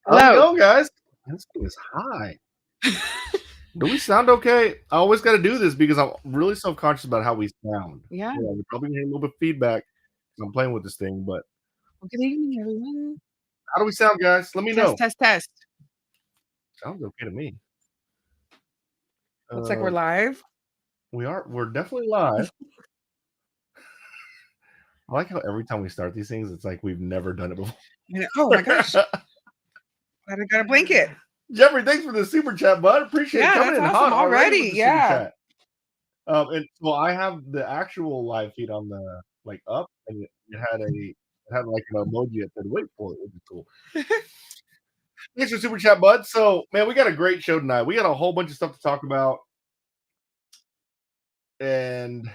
How's it Hello. going, guys? This thing is high. Do we sound okay? I always got to do this because I'm really self-conscious about how we sound. Yeah. We're probably getting a little bit of feedback because I'm playing with this thing, but Well, good evening, everyone. how do we sound, guys? Let me know. Test. Sounds okay to me. Looks like we're live. We're definitely live. I like how every time we start these things, it's like we've never done it before. Oh my gosh. I got a blanket. Jeffrey, thanks for the super chat, bud. Appreciate it. Coming in awesome hot already with the super Yeah. chat. And so I have the actual live feed on the up, and it had like an emoji that said "wait for it," which is cool. Thanks for super chat, bud. So man, we got a great show tonight. We got a whole bunch of stuff to talk about, and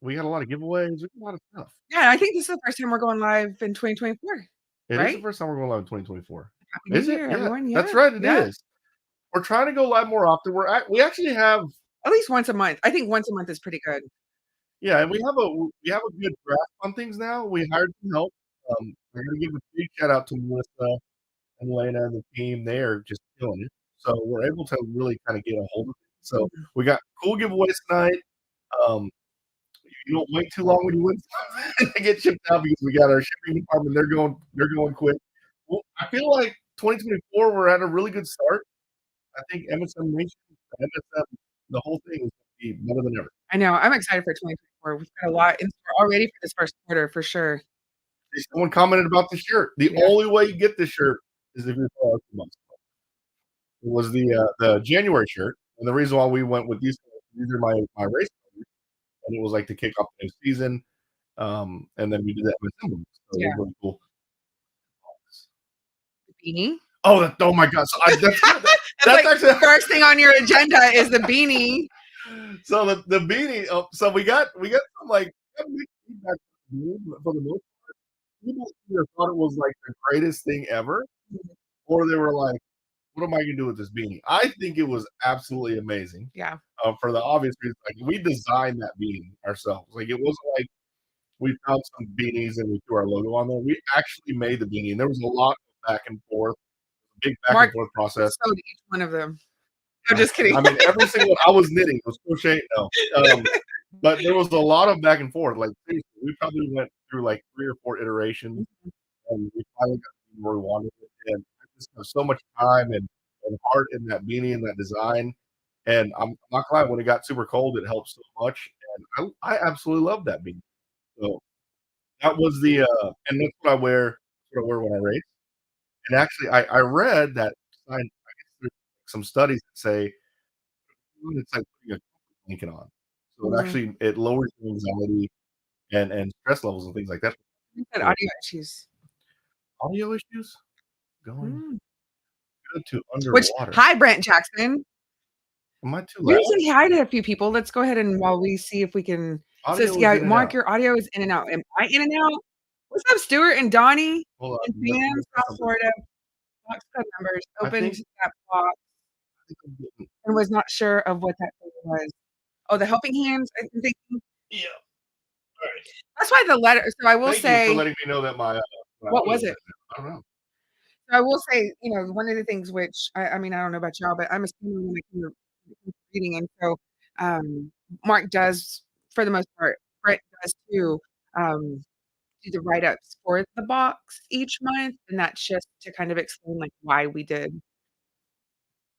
we got a lot of giveaways. We got a lot of stuff. Yeah, I think this is the first time we're going live in 2024. It right? is the first time we're going live in 2024. Happy New Year, everyone. That's right. It is. We're trying to go live more often. We actually have at least once a month. I think once a month is pretty good. Yeah, and we have a good grasp on things now. We hired some help. We're gonna give a big shout out to Melissa and Lena and the team. They are just killing it. So we're able to really kind of get a hold of it. So we got cool giveaways tonight. You don't wait too long when you win something to get shipped out because we got our shipping department. They're going quick. Well, I feel like 2024 we're at a really good start. I think MSM Nation, MSM, the whole thing is going to be better than ever. I know. I'm excited for 2024. We've got a lot in store already for this first quarter for sure. Someone commented about the shirt. The only way you get this shirt is if you're for months. It was the January shirt, and the reason why we went with these are my race colors, and it was like to kick off the new season. And then we did that with them. So it was really cool. The beanie. Oh my God! So that's like actually the first thing on your agenda is the beanie. So the beanie. So we got some like feedback for the most part. People either thought it was like the greatest thing ever, or they were like, "What am I gonna do with this beanie?" I think it was absolutely amazing. Yeah. For the obvious reason, like we designed that beanie ourselves. Like it wasn't like we found some beanies and we threw our logo on there. We actually made the beanie, and there was a lot of back and forth, big back and forth process. Sewed each one of them. I'm just kidding. I mean, every single I was knitting, it was crocheting. No, but there was a lot of back and forth. Like seriously, we probably went through like 3 or 4 iterations, and we finally got where we wanted it. And I just have so much time and heart in that beanie and that design. And I'm not gonna lie, when it got super cold, it helped so much. And I absolutely love that beanie. So that was the and that's what I wear. That's what I wear when I race. And actually, I read that I guess there's some studies that say it's like putting a blanket on. So it actually it lowers your anxiety and stress levels and things like that. Audio issues. Audio issues? Going good to underwater. Which, hi, Brent Jackson. Am I too loud? We say hi to a few people. Let's go ahead and while we see if we can. Says, yeah, Mark, your audio is in and out. Am I in and out? What's up, Stuart and Donnie? Hold on. And fans, South Florida. Box code numbers opened that box and was not sure of what that thing was. Oh, the helping hands, I'm thinking. Yeah. All right. That's why the letter. So I will say. Thank you for letting me know that my. What was it? I don't know. So I will say, one of the things which I mean, I don't know about y'all, but I'm assuming when it comes to reading, and so Mark does, for the most part, Brett does too, do the write-ups for the box each month, and that's just to kind of explain like why we did.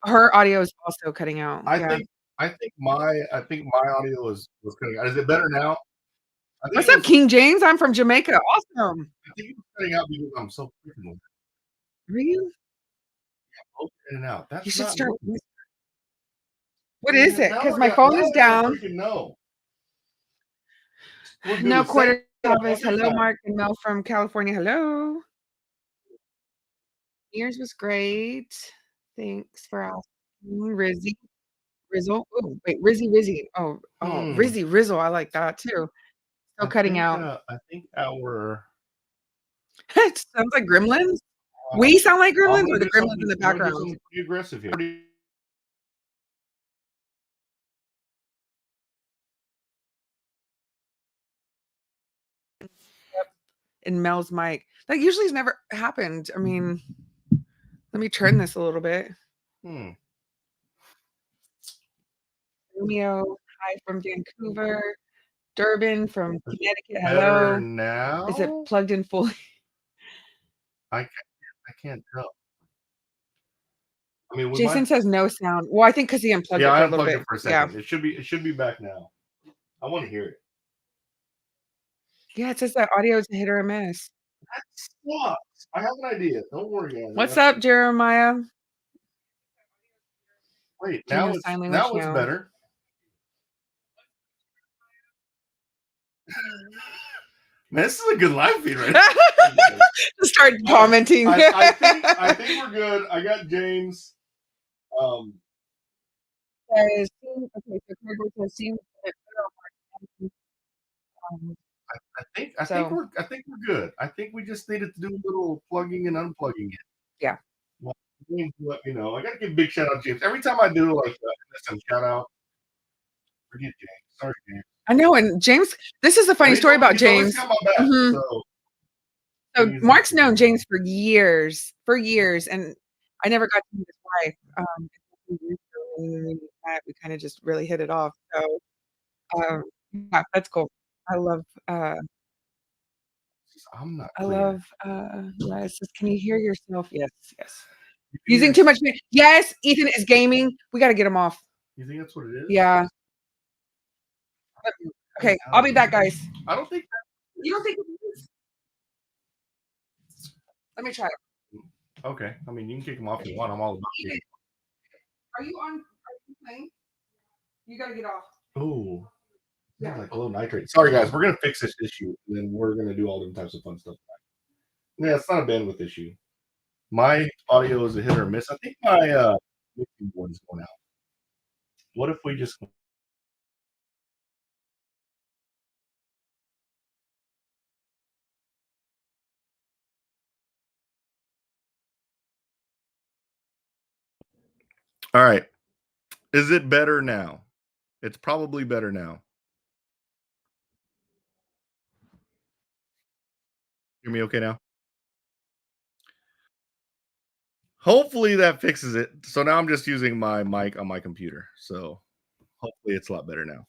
Her audio is also cutting out. I think my audio was cutting out. Is it better now? What's up, King James? I'm from Jamaica. Awesome. I think it's cutting out because I'm so freaking. Are you? Yeah, in and out. That's you should start. What is it? Because my phone is down. No quarter. Hello, Mark and Mel from California. Hello. Yours was great. Thanks for asking. Rizzy. Rizzle. Oh, wait, Rizzy. Oh, Rizzy Rizzle. I like that too. Still cutting out. I think our. It sounds like gremlins. We sound like gremlins, or the gremlins in the background. Pretty aggressive here. In Mel's mic, that usually has never happened. I mean, Let me turn this a little bit. Hmm. Romeo, hi from Vancouver. Durban from Connecticut. Better Hello. now? Is it plugged in fully? I can't tell. I mean, Jason says no sound. Well, I think because he unplugged it yeah, for I a little unplugged bit. it for a Yeah. second. It should be back now. I want to hear it. Yeah, it says that audio is a hit or a miss. That sucks. I have an idea. Don't worry, guys. What's up, Jeremiah? Wait, Junior now it's sign language now. better. Man, this is a good live feed right now. Just start commenting. I think we're good. I got James. Okay, so Craig says, I think we're good. I think we just needed to do a little plugging and unplugging it. Yeah. Well, let me know. I gotta give a big shout out to James. Every time I do like MSM shout out, forget James. Sorry, James. I know, and James, this is a funny story about James. Mm-hmm. So Mark's known James for years, and I never got to meet his wife. We kind of just really hit it off. So yeah, that's cool. I love I'm not clear. I love yes. Can you hear yourself? Yes. Using too much. Yes, Ethan is gaming. We gotta get him off. You think that's what it is? Yeah. Okay, I'll be back, guys. I don't think that. You don't think it is? Let me try it. Okay. I mean, you can kick him off if you want. I'm all about it. Are you playing? You gotta get off. Oh. Yeah, like a little nitrate. Sorry, guys. We're gonna fix this issue, and then we're gonna do all different types of fun stuff. Yeah, it's not a bandwidth issue. My audio is a hit or miss. I think my mixing board is going out. What if we just? All right. Is it better now? It's probably better now. Hear me okay now? Hopefully that fixes it. So now I'm just using my mic on my computer. So hopefully it's a lot better now.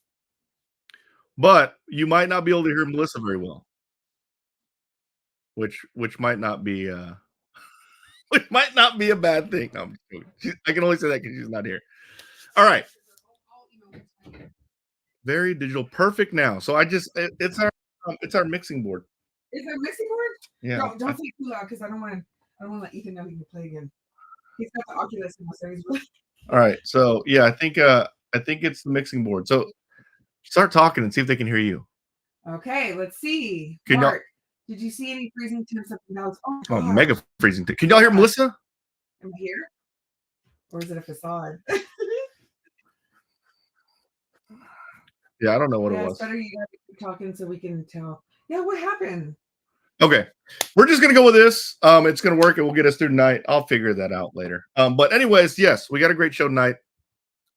But you might not be able to hear Melissa very well. Which might not be which might not be a bad thing. No, I can only say that because she's not here. All right. Very digital. Perfect now. So it's our mixing board. Is it a mixing board? Yeah. Don't say too loud because I don't want to let Ethan know he can play again. He's got the Oculus now, so he's really. All right. So yeah, I think it's the mixing board. So start talking and see if they can hear you. Okay, let's see. Can Mark, did you see any freezing temps up in the house? Oh, mega freezing. Can y'all hear Melissa? Am I here? Or is it a facade? Yeah, I don't know what it was. It's better you guys keep talking so we can tell. Yeah, what happened? Okay. We're just going to go with this. It's going to work. It will get us through tonight. I'll figure that out later. But anyways, yes, we got a great show tonight.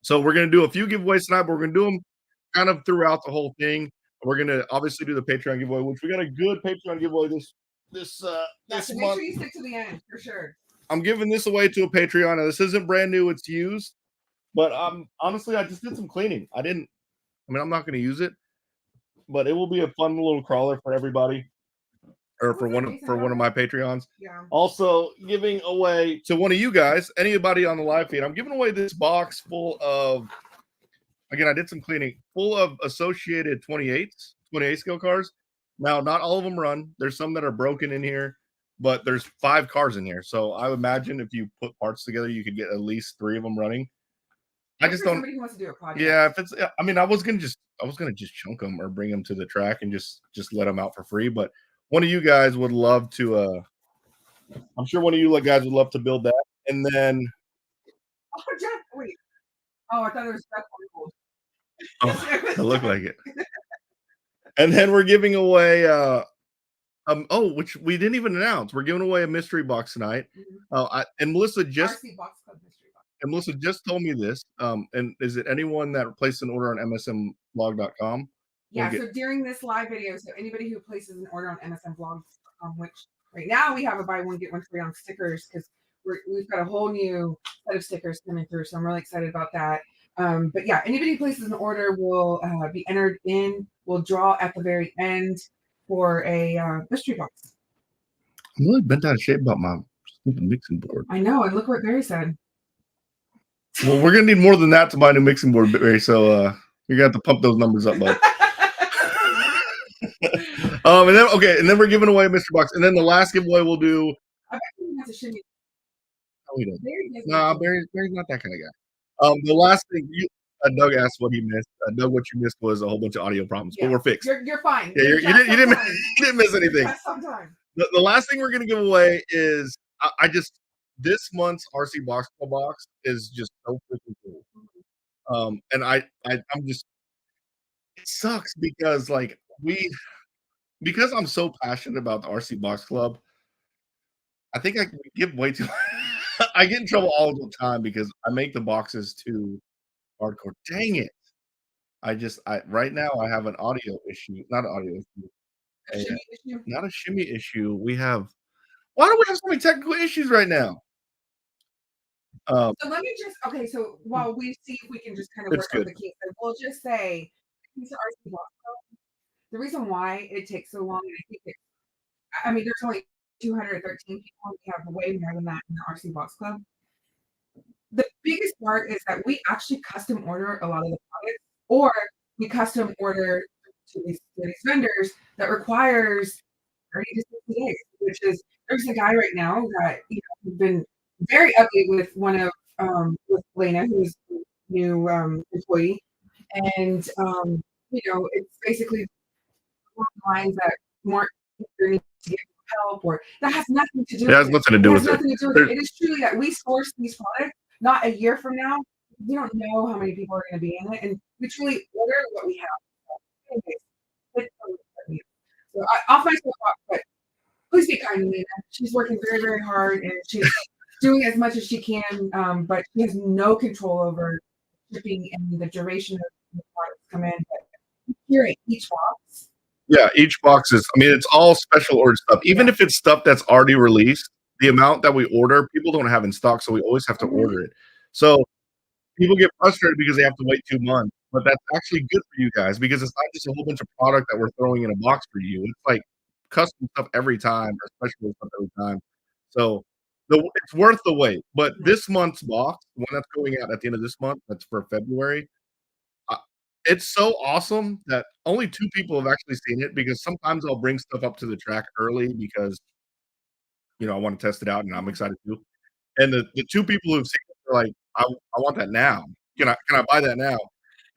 So we're going to do a few giveaways tonight, but we're going to do them kind of throughout the whole thing. We're going to obviously do the Patreon giveaway, which we got a good Patreon giveaway this month. Make sure you stick to the end for sure. I'm giving this away to a Patreon. Now, this isn't brand new. It's used. But honestly, I just did some cleaning. I'm not going to use it, but it will be a fun little crawler for everybody, or for one of my Patreons. Yeah. Also, giving away to one of you guys, anybody on the live feed, I'm giving away this box full of. Again, I did some cleaning, full of associated 28 scale cars. Now, not all of them run. There's some that are broken in here, but there's 5 cars in here. So I would imagine if you put parts together, you could get at least 3 of them running. I just don't. Somebody who wants to do a project. Yeah, if it's. I mean, I was gonna just chunk them or bring them to the track and just let them out for free. But one of you guys would love to. I'm sure one of you guys would love to build that, and then. Oh, Jeff! Wait. Oh, I thought it was Jeff. Oh, it looked like it. And then we're giving away. Which we didn't even announce. We're giving away a mystery box tonight. And Melissa just. RC box club mystery. And Melissa just told me this. And is it anyone that placed an order on MSMblog.com? Yeah, so during this live video, so anybody who places an order on MSMblog.com, which right now we have a buy one, get one free on stickers because we've got a whole new set of stickers coming through, so I'm really excited about that. But yeah, anybody who places an order will be entered in. We'll draw at the very end for a mystery box. I'm really bent out of shape about my stupid mixing board. I know, and look what Barry said. Well, we're gonna need more than that to buy a new mixing board, Barry. So you're gonna have to pump those numbers up, bud. And then we're giving away a mystery box, and then the last giveaway we'll do. I bet he has a shimmy. No, he doesn't. No, Barry's not that kind of guy. The last thing Doug asked what he missed. Doug, what you missed was a whole bunch of audio problems, but we're fixed. You're fine. Yeah, you didn't miss anything. The last thing we're gonna give away is this month's RC Box Club box is just so freaking cool. And I'm just, it sucks because because I'm so passionate about the RC Box Club, I think I give way too. I get in trouble all the time because I make the boxes too hardcore. Dang it! Right now I have an audio issue, not an audio issue, not a shimmy issue. Why do we have so many technical issues right now? So let me so while we see if we can just kind of work out the kinks, we'll just say the reason why it takes so long, and I think there's only 213 people. We have way more than that in the RC Box Club. The biggest part is that we actually custom order a lot of the products, or we custom order to these vendors that requires 30 to 60 days, which is, there's a guy right now that has been very ugly with one of with Lena, who's a new employee, and it's basically along the lines that Mark needs to get help, or that has nothing to do. It has nothing to do with it. It is truly that we source these products not a year from now. We don't know how many people are going to be in it, and we truly order what we have. So I'll find some thought, but please be kind to Lena. She's working very, very hard, and she's doing as much as she can, but she has no control over shipping and the duration of the products come in. But here at each box. Yeah, each box is, it's all special order stuff. Even if it's stuff that's already released, the amount that we order, people don't have in stock, so we always have to order it. So people get frustrated because they have to wait 2 months, but that's actually good for you guys because it's not just a whole bunch of product that we're throwing in a box for you. It's like custom stuff every time, or special stuff every time. So it's worth the wait. But this month's box, the one that's going out at the end of this month, that's for February, it's so awesome that only 2 people have actually seen it, because sometimes I'll bring stuff up to the track early because, I want to test it out and I'm excited to. And the 2 people who've seen it are like, I want that now. Can I buy that now?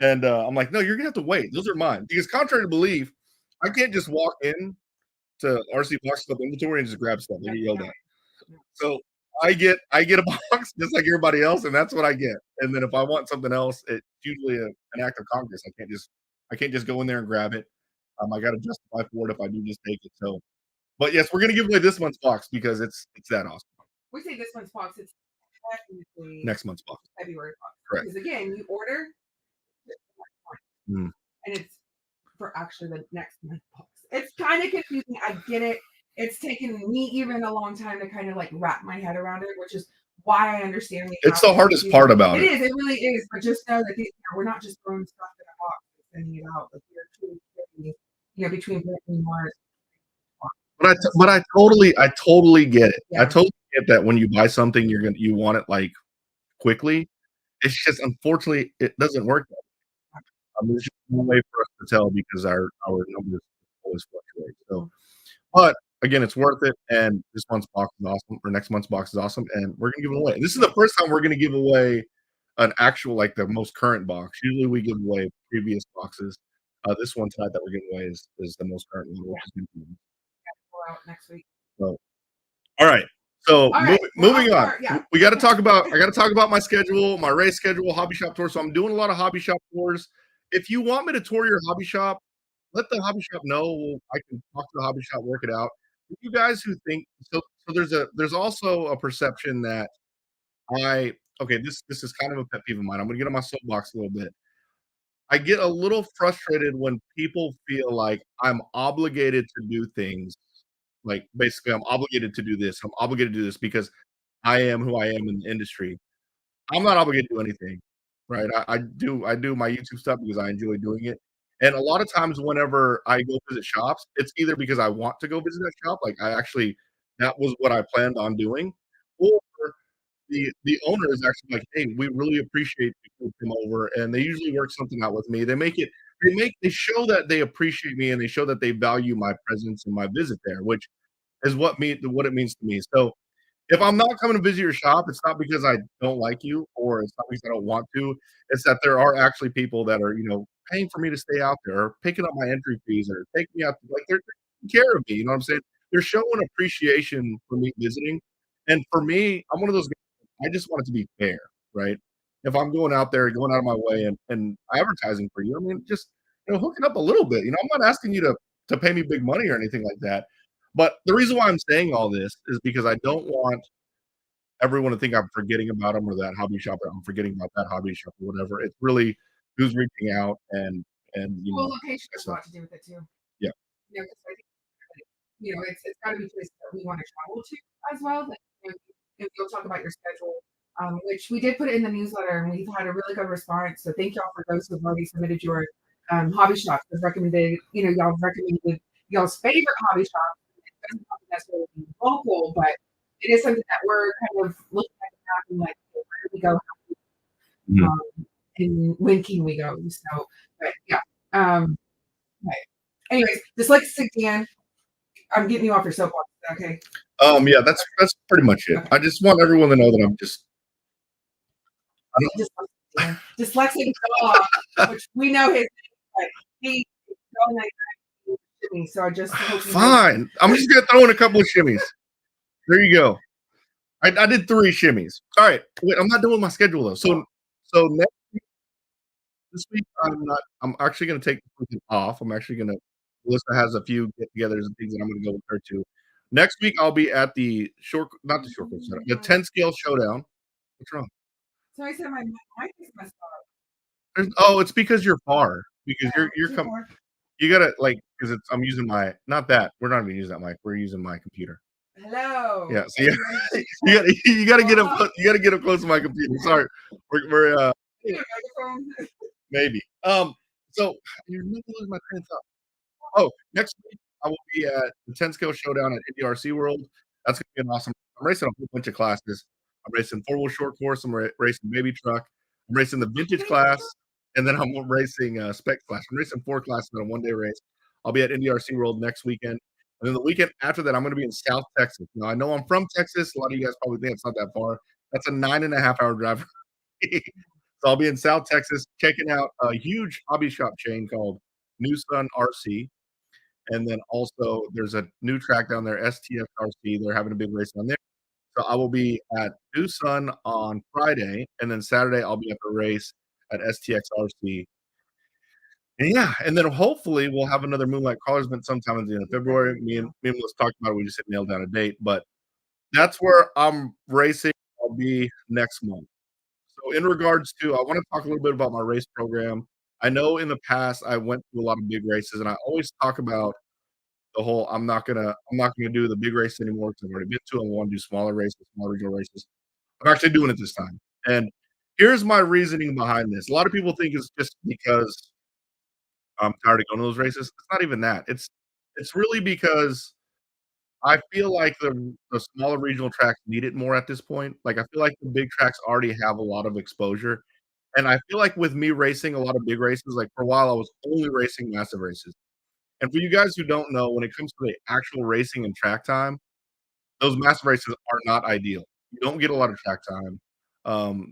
And I'm like, no, you're gonna have to wait. Those are mine. Because contrary to belief, I can't just walk in to RC Box Club inventory and just grab stuff and get yelled at. So I get a box just like everybody else, and that's what I get. And then if I want something else, it's usually an act of Congress. I can't just go in there and grab it. I got to justify for it if I do just take it. So, but yes, we're gonna give away this month's box because it's that awesome. We say this month's box. It's technically next month's box, February box. Correct. Because again, you order, and it's for actually the next month's box. It's kind of confusing. I get it. It's taken me even a long time to kind of wrap my head around it, which is why I understand. It's the hardest part about it. It is. It really is. But just know that we're not just throwing stuff in a box and sending it out. We're truly between Brent and Mars. But I totally get it. Yeah. I totally get that when you buy something, you want it quickly. It's just, unfortunately, it doesn't work that way. There's just no way for us to tell because our numbers always fluctuate. So, but again, it's worth it. And this month's box is awesome, or next month's box is awesome, and we're gonna give it away. And this is the first time we're gonna give away an actual the most current box. Usually we give away previous boxes. This one tonight that we're giving away is the most current one, which is gonna be out next week. So, all right. So moving on. Yeah. I got to talk about my schedule, my race schedule, hobby shop tour. So I'm doing a lot of hobby shop tours. If you want me to tour your hobby shop, let the hobby shop know. I can talk to the hobby shop, work it out. You guys who think so there's also a perception that this is kind of a pet peeve of mine. I'm gonna get on my soapbox a little bit. I get a little frustrated when people feel like I'm obligated to do things. Basically, I'm obligated to do this. I'm obligated to do this because I am who I am in the industry. I'm not obligated to do anything, right? I do my YouTube stuff because I enjoy doing it, and a lot of times whenever I go visit shops, it's either because I want to go visit that shop, like, I actually that was what I planned on doing, or the owner is actually like, "Hey, we really appreciate you come over," and they usually work something out with me. They show that they appreciate me, and they show that they value my presence and my visit there, which is what it means to me. So if I'm not coming to visit your shop, it's not because I don't like you or it's not because I don't want to. It's that there are actually people that are, paying for me to stay out there or picking up my entry fees or taking me out like they're taking care of me, you know what I'm saying? They're showing appreciation for me visiting. And for me, I'm one of those guys, I just want it to be fair, right? If I'm going out there, going out of my way and advertising for you, I mean, just hook it up a little bit. I'm not asking you to pay me big money or anything like that. But the reason why I'm saying all this is because I don't want everyone to think I'm forgetting about them or that hobby shop, or I'm forgetting about that hobby shop or whatever. It's really who's reaching out and Well, location has a lot to do with it too. Yeah. 'Cause I think, it's gotta be places that we wanna travel to as well. Like, if you'll talk about your schedule, which we did put it in the newsletter, and we've had a really good response. So thank y'all for those who've already submitted your hobby shops. As recommended, y'all recommended y'all's favorite hobby shop. It doesn't have to necessarily be local, but it is something that we're kind of looking at the map and like, okay, where do we go? Mhm. And when can we go? So, but yeah. Right. Anyways, dyslexic Dan, I'm getting you off your soapbox. Okay. Yeah, that's pretty much it. Okay. I just want everyone to know that I'm just I don't Dyslexic dog, which we know his like he's going like that. So I just hope fine. I'm just gonna throw in a couple of shimmies. There you go. I did 3 shimmies. All right. Wait, I'm not doing my schedule though. So next this week I'm actually gonna take this weekend off. I'm actually gonna Melissa has a few get-togethers and things that I'm gonna go with her to. Next week I'll be at the not the short course, the 10 scale showdown. What's wrong? So I said my mic is messed up. It's because you're far. Because you're coming. You gotta because it's I'm using my not that we're not even using that mic. We're using my computer. Hello. Yeah. So you gotta get up. You gotta get up close to my computer. Sorry, we're maybe. So you're making me lose my train of thought. Oh, next week I will be at the 10 scale showdown at NDRC World. That's gonna be an awesome. I'm racing a whole bunch of classes. I'm racing 4-wheel short course. I'm racing baby truck. I'm racing the vintage class, and then I'm racing spec class. I'm racing 4 classes in a 1-day race. I'll be at NDRC World next weekend, and then the weekend after that, I'm going to be in South Texas. Now I know I'm from Texas. A lot of you guys probably think it's not that far. That's a 9.5-hour drive. So I'll be in South Texas checking out a huge hobby shop chain called New Sun RC. And then also there's a new track down there, STXRC. They're having a big race down there. So I will be at New Sun on Friday, and then Saturday I'll be at the race at STXRC. And yeah, and then hopefully we'll have another Moonlight Crawlers event sometime at the end of February. Me and Melissa talked about it. We just didn't nail down a date, but that's where I'm racing. I'll be next month. So in regards to, I want to talk a little bit about my race program. I know in the past I went to a lot of big races, and I always talk about the whole I'm not gonna do the big race anymore because I've already been to them. I want to do smaller races, smaller regional races. I'm actually doing it this time. And here's my reasoning behind this. A lot of people think it's just because I'm tired of going to those races. It's not even that. It's really because I feel like the smaller regional tracks need it more at this point. Like I feel like the big tracks already have a lot of exposure. And I feel like with me racing a lot of big races, like for a while I was only racing massive races. And for you guys who don't know, when it comes to the actual racing and track time, those massive races are not ideal. You don't get a lot of track time.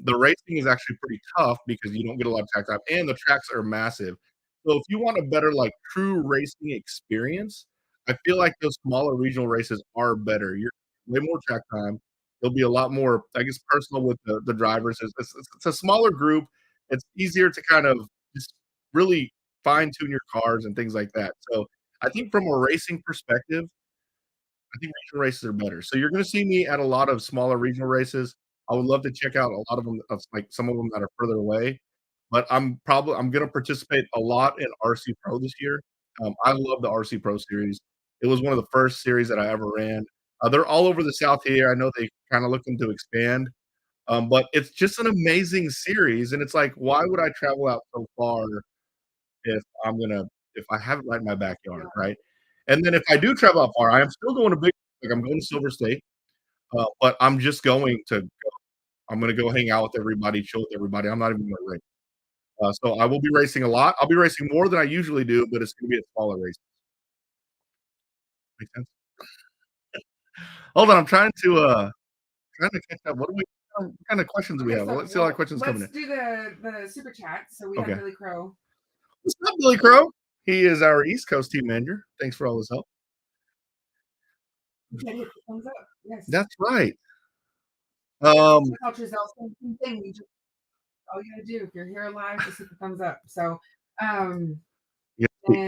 The racing is actually pretty tough because you don't get a lot of track time, and the tracks are massive. So if you want a better, like, true racing experience, I feel like those smaller regional races are better. You're way more track time. There'll be a lot more, I guess, personal with the drivers. It's a smaller group. It's easier to kind of just really fine tune your cars and things like that. So I think from a racing perspective, I think regional races are better. So you're gonna see me at a lot of smaller regional races. I would love to check out a lot of them, like some of them that are further away. But I'm gonna participate a lot in RC Pro this year. I love the RC Pro series. It was one of the first series that I ever ran. They're all over the South here. I know they kind of looking to expand, but it's just an amazing series, and it's like, why would I travel out so far if if I have it right in my backyard, right? And then if I do travel out far, I am still going to big, like I'm going to Silver State, but I'm just going to I'm gonna go hang out with everybody, chill with everybody. I'm not even gonna race. So I will be racing a lot. I'll be racing more than I usually do, but it's gonna be a smaller race. Make sense? Hold on, I'm trying to catch up. What kind of questions do we have? So, Let's see a lot of questions coming in. let's do the super chat. So we have Billy Crowe. What's up, Billy Crowe? He is our East Coast team manager. Thanks for all his help. Thumbs up. Yes. That's right. All you gotta do if you're here live, just hit the thumbs up. So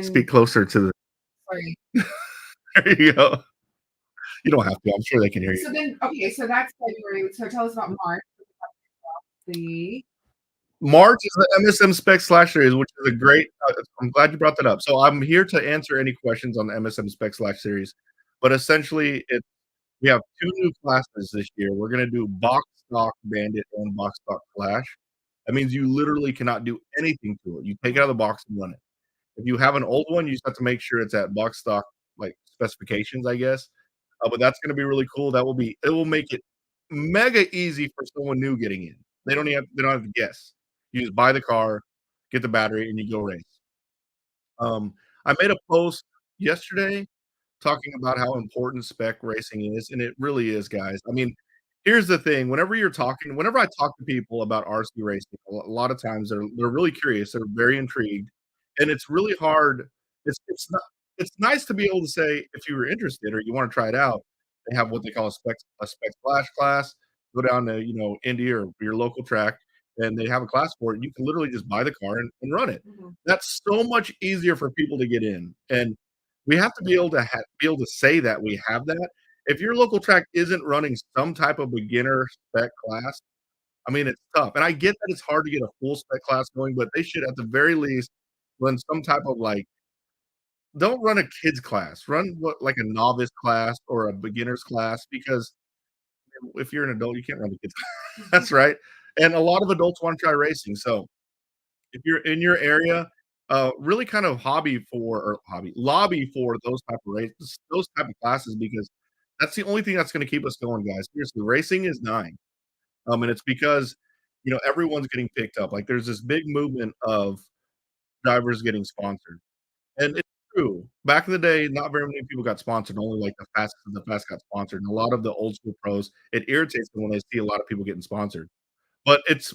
speak closer to the sorry. There you go. You don't have to. I'm sure they can hear you. So then, okay, so that's February. So tell us about March. March is the MSM Spec Slash Series, which is a great. I'm glad you brought that up. So I'm here to answer any questions on the MSM Spec Slash Series, but essentially, we have 2 new classes this year. We're going to do Box Stock Bandit and Box Stock Flash. That means you literally cannot do anything to it. You take it out of the box and run it. If you have an old one, you just have to make sure it's at box stock like specifications, I guess. But that's going to be really cool. It will make it mega easy for someone new getting in. They don't have to guess. You just buy the car, get the battery, and you go race. I made a post yesterday talking about how important spec racing is, and it really is, guys. I mean, here's the thing: whenever I talk to people about RC racing, a lot of times they're really curious, they're very intrigued, and it's really hard. It's not. It's nice to be able to say if you were interested or you want to try it out. They have what they call a spec splash class. Go down to Indy or your local track, and they have a class for it. You can literally just buy the car and run it. Mm-hmm. That's so much easier for people to get in, and we have to be able to say that we have that. If your local track isn't running some type of beginner spec class, I mean, it's tough. And I get that it's hard to get a full spec class going, but they should at the very least run some type of don't run a kids class. Run like a novice class or a beginner's class, because if you're an adult, you can't run a kids class. That's right. And a lot of adults want to try racing. So if you're in your area, really kind of lobby for those type of races, those type of classes, because that's the only thing that's going to keep us going, guys. Seriously, racing is dying, and it's because everyone's getting picked up. Like there's this big movement of drivers getting sponsored, and it's true. Back in the day, not very many people got sponsored. Only like the fast got sponsored, and a lot of the old school pros. It irritates them when they see a lot of people getting sponsored, but it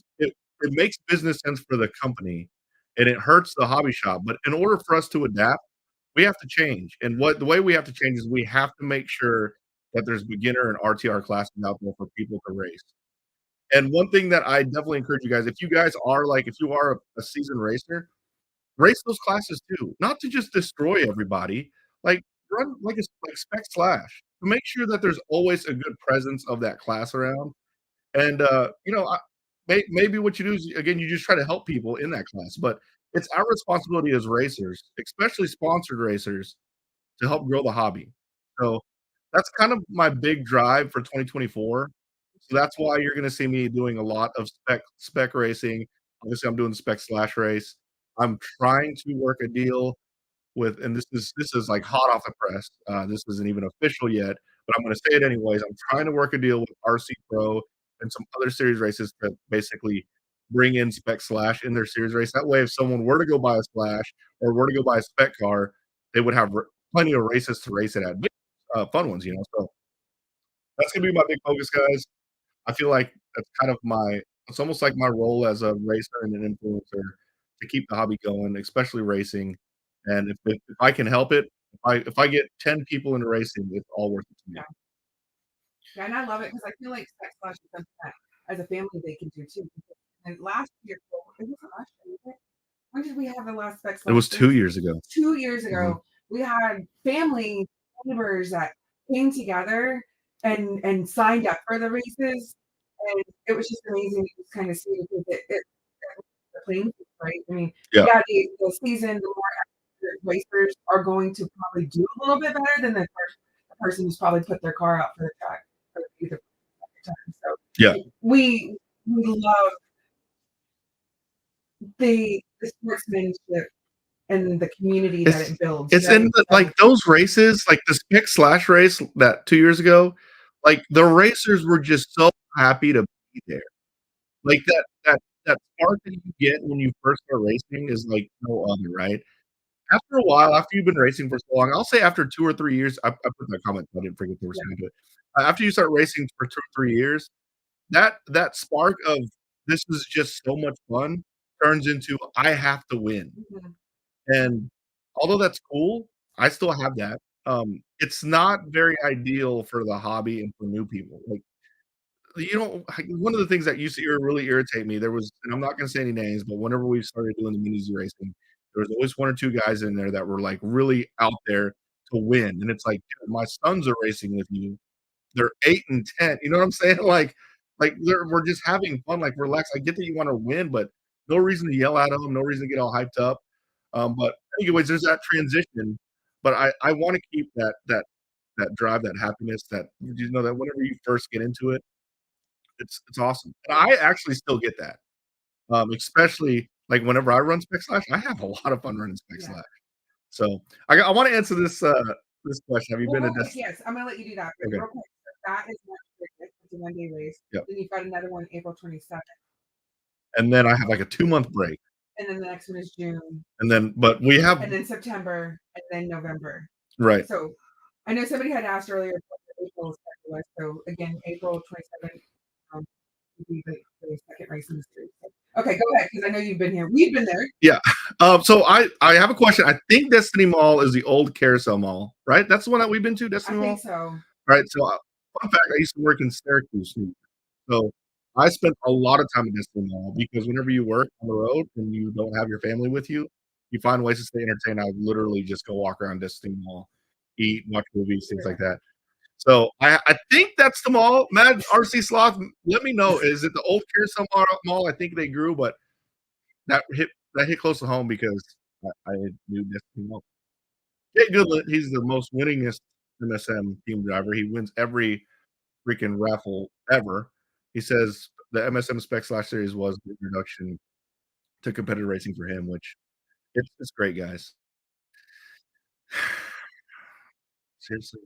makes business sense for the company, and it hurts the hobby shop. But in order for us to adapt, we have to change. And the way we have to change is we have to make sure that there's beginner and RTR classes out there for people to race. And one thing that I definitely encourage you guys, if you are a seasoned racer, race those classes too. Not to just destroy everybody, like run like spec slash to make sure that there's always a good presence of that class around. And maybe what you do is, again, you just try to help people in that class, but it's our responsibility as racers, especially sponsored racers, to help grow the hobby. So that's kind of my big drive for 2024. So that's why you're going to see me doing a lot of spec racing. Obviously, I'm doing the spec slash race. I'm trying to work a deal and this is like hot off the press. This isn't even official yet, but I'm going to say it anyways. I'm trying to work a deal with RC Pro and some other series races to basically bring in spec slash in their series race. That way, if someone were to go buy a splash or were to go buy a spec car, they would have plenty of races to race it at. Fun ones. So that's going to be my big focus, guys. I feel like that's kind of it's almost like my role as a racer and an influencer to keep the hobby going, especially racing. And if I can help it, if I get 10 people into racing, it's all worth it to me. Yeah, and I love it because I feel like spec slash is something that as a family they can do too. And last year, when did we have the last spec slash? It was 2 years ago. 2 years ago, we had family neighbors that came together and signed up for the races, and it was just amazing to just kind of see because it the playing field, right? I mean, the season, the more racers are going to probably do a little bit better than the person who's probably put their car out for the track for either time. So yeah, we love the sportsmanship and the community that it builds. It's in the, like those races, like the Spec Slash race that 2 years ago, like the racers were just so happy to be there. Like that spark that you get when you first start racing is like no other, right? After a while, after you've been racing for so long, I'll say after 2 or 3 years, I put that comment, I didn't forget to respond to it. After you start racing for 2 or 3 years, that spark of this is just so much fun turns into I have to win. And although that's cool, I still have that. It's not very ideal for the hobby and for new people. Like, you know, one of the things that used to really irritate me, there was, and I'm not gonna say any names, but whenever we started doing the minis racing, there was always 1 or 2 guys in there that were, like, really out there to win, and it's like, "Dude, my sons are racing with you. They're 8 and 10." You know what I'm saying? Like, we're just having fun, like, relax. I get that you wanna win, but no reason to yell at them, no reason to get all hyped up. But anyways, there's that transition, but I wanna keep that drive, that happiness, that you know, that whenever you first get into it, it's awesome. And I actually still get that, especially, like, whenever I run Spec Slash, I have a lot of fun running Spec Slash. So, I wanna answer this question. Have you been to this? Yes, I'm gonna let you do that. Okay. Real quick. So that is March 30th. It's a one-day race. Yep. Then you've got another one April 22nd. And then I have, like, a 2-month break. And then the next one is June. And then but we have And then September, and then November. Right. So I know somebody had asked earlier what the April schedule was. So again, April 27th would be the second race in the series. Okay, go ahead, because I know you've been here. We've been there. Yeah. So I have a question. I think Destiny Mall is the old Carousel Mall, right? That's the one that we've been to, Destiny Mall? I think so. Right. So, fun fact, I used to work in Syracuse. So I spent a lot of time at Destiny Mall because whenever you work on the road and you don't have your family with you, you find ways to stay entertained. I would literally just go walk around Destiny Mall, eat, watch movies, things like that. So I think that's the mall. Mad RC Sloth, let me know. Is it the old Carousel Mall? I think they grew, but that hit close to home because I knew Destiny Mall. Jake Goodlet, he's the most winningest MSM team driver. He wins every freaking raffle ever. He says the MSM Spec Slash Series was the introduction to competitive racing for him, which it's great, guys. Seriously.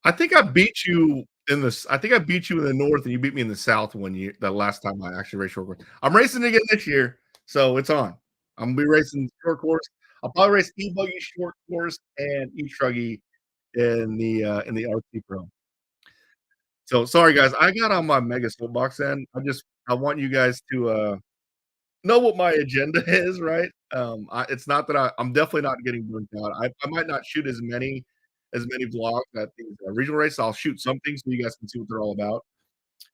I think I beat you in the north and you beat me in the south one year, the last time I actually raced short course. I'm racing again this year, so it's on. I'm gonna be racing short course. I'll probably race e-buggy short course and e-truggy in the RC Pro. So sorry guys, I got on my mega soapbox end. I want you guys to know what my agenda is, right? It's not that I'm definitely not getting burnt out. I might not shoot as many vlogs at these regional races. I'll shoot something so you guys can see what they're all about.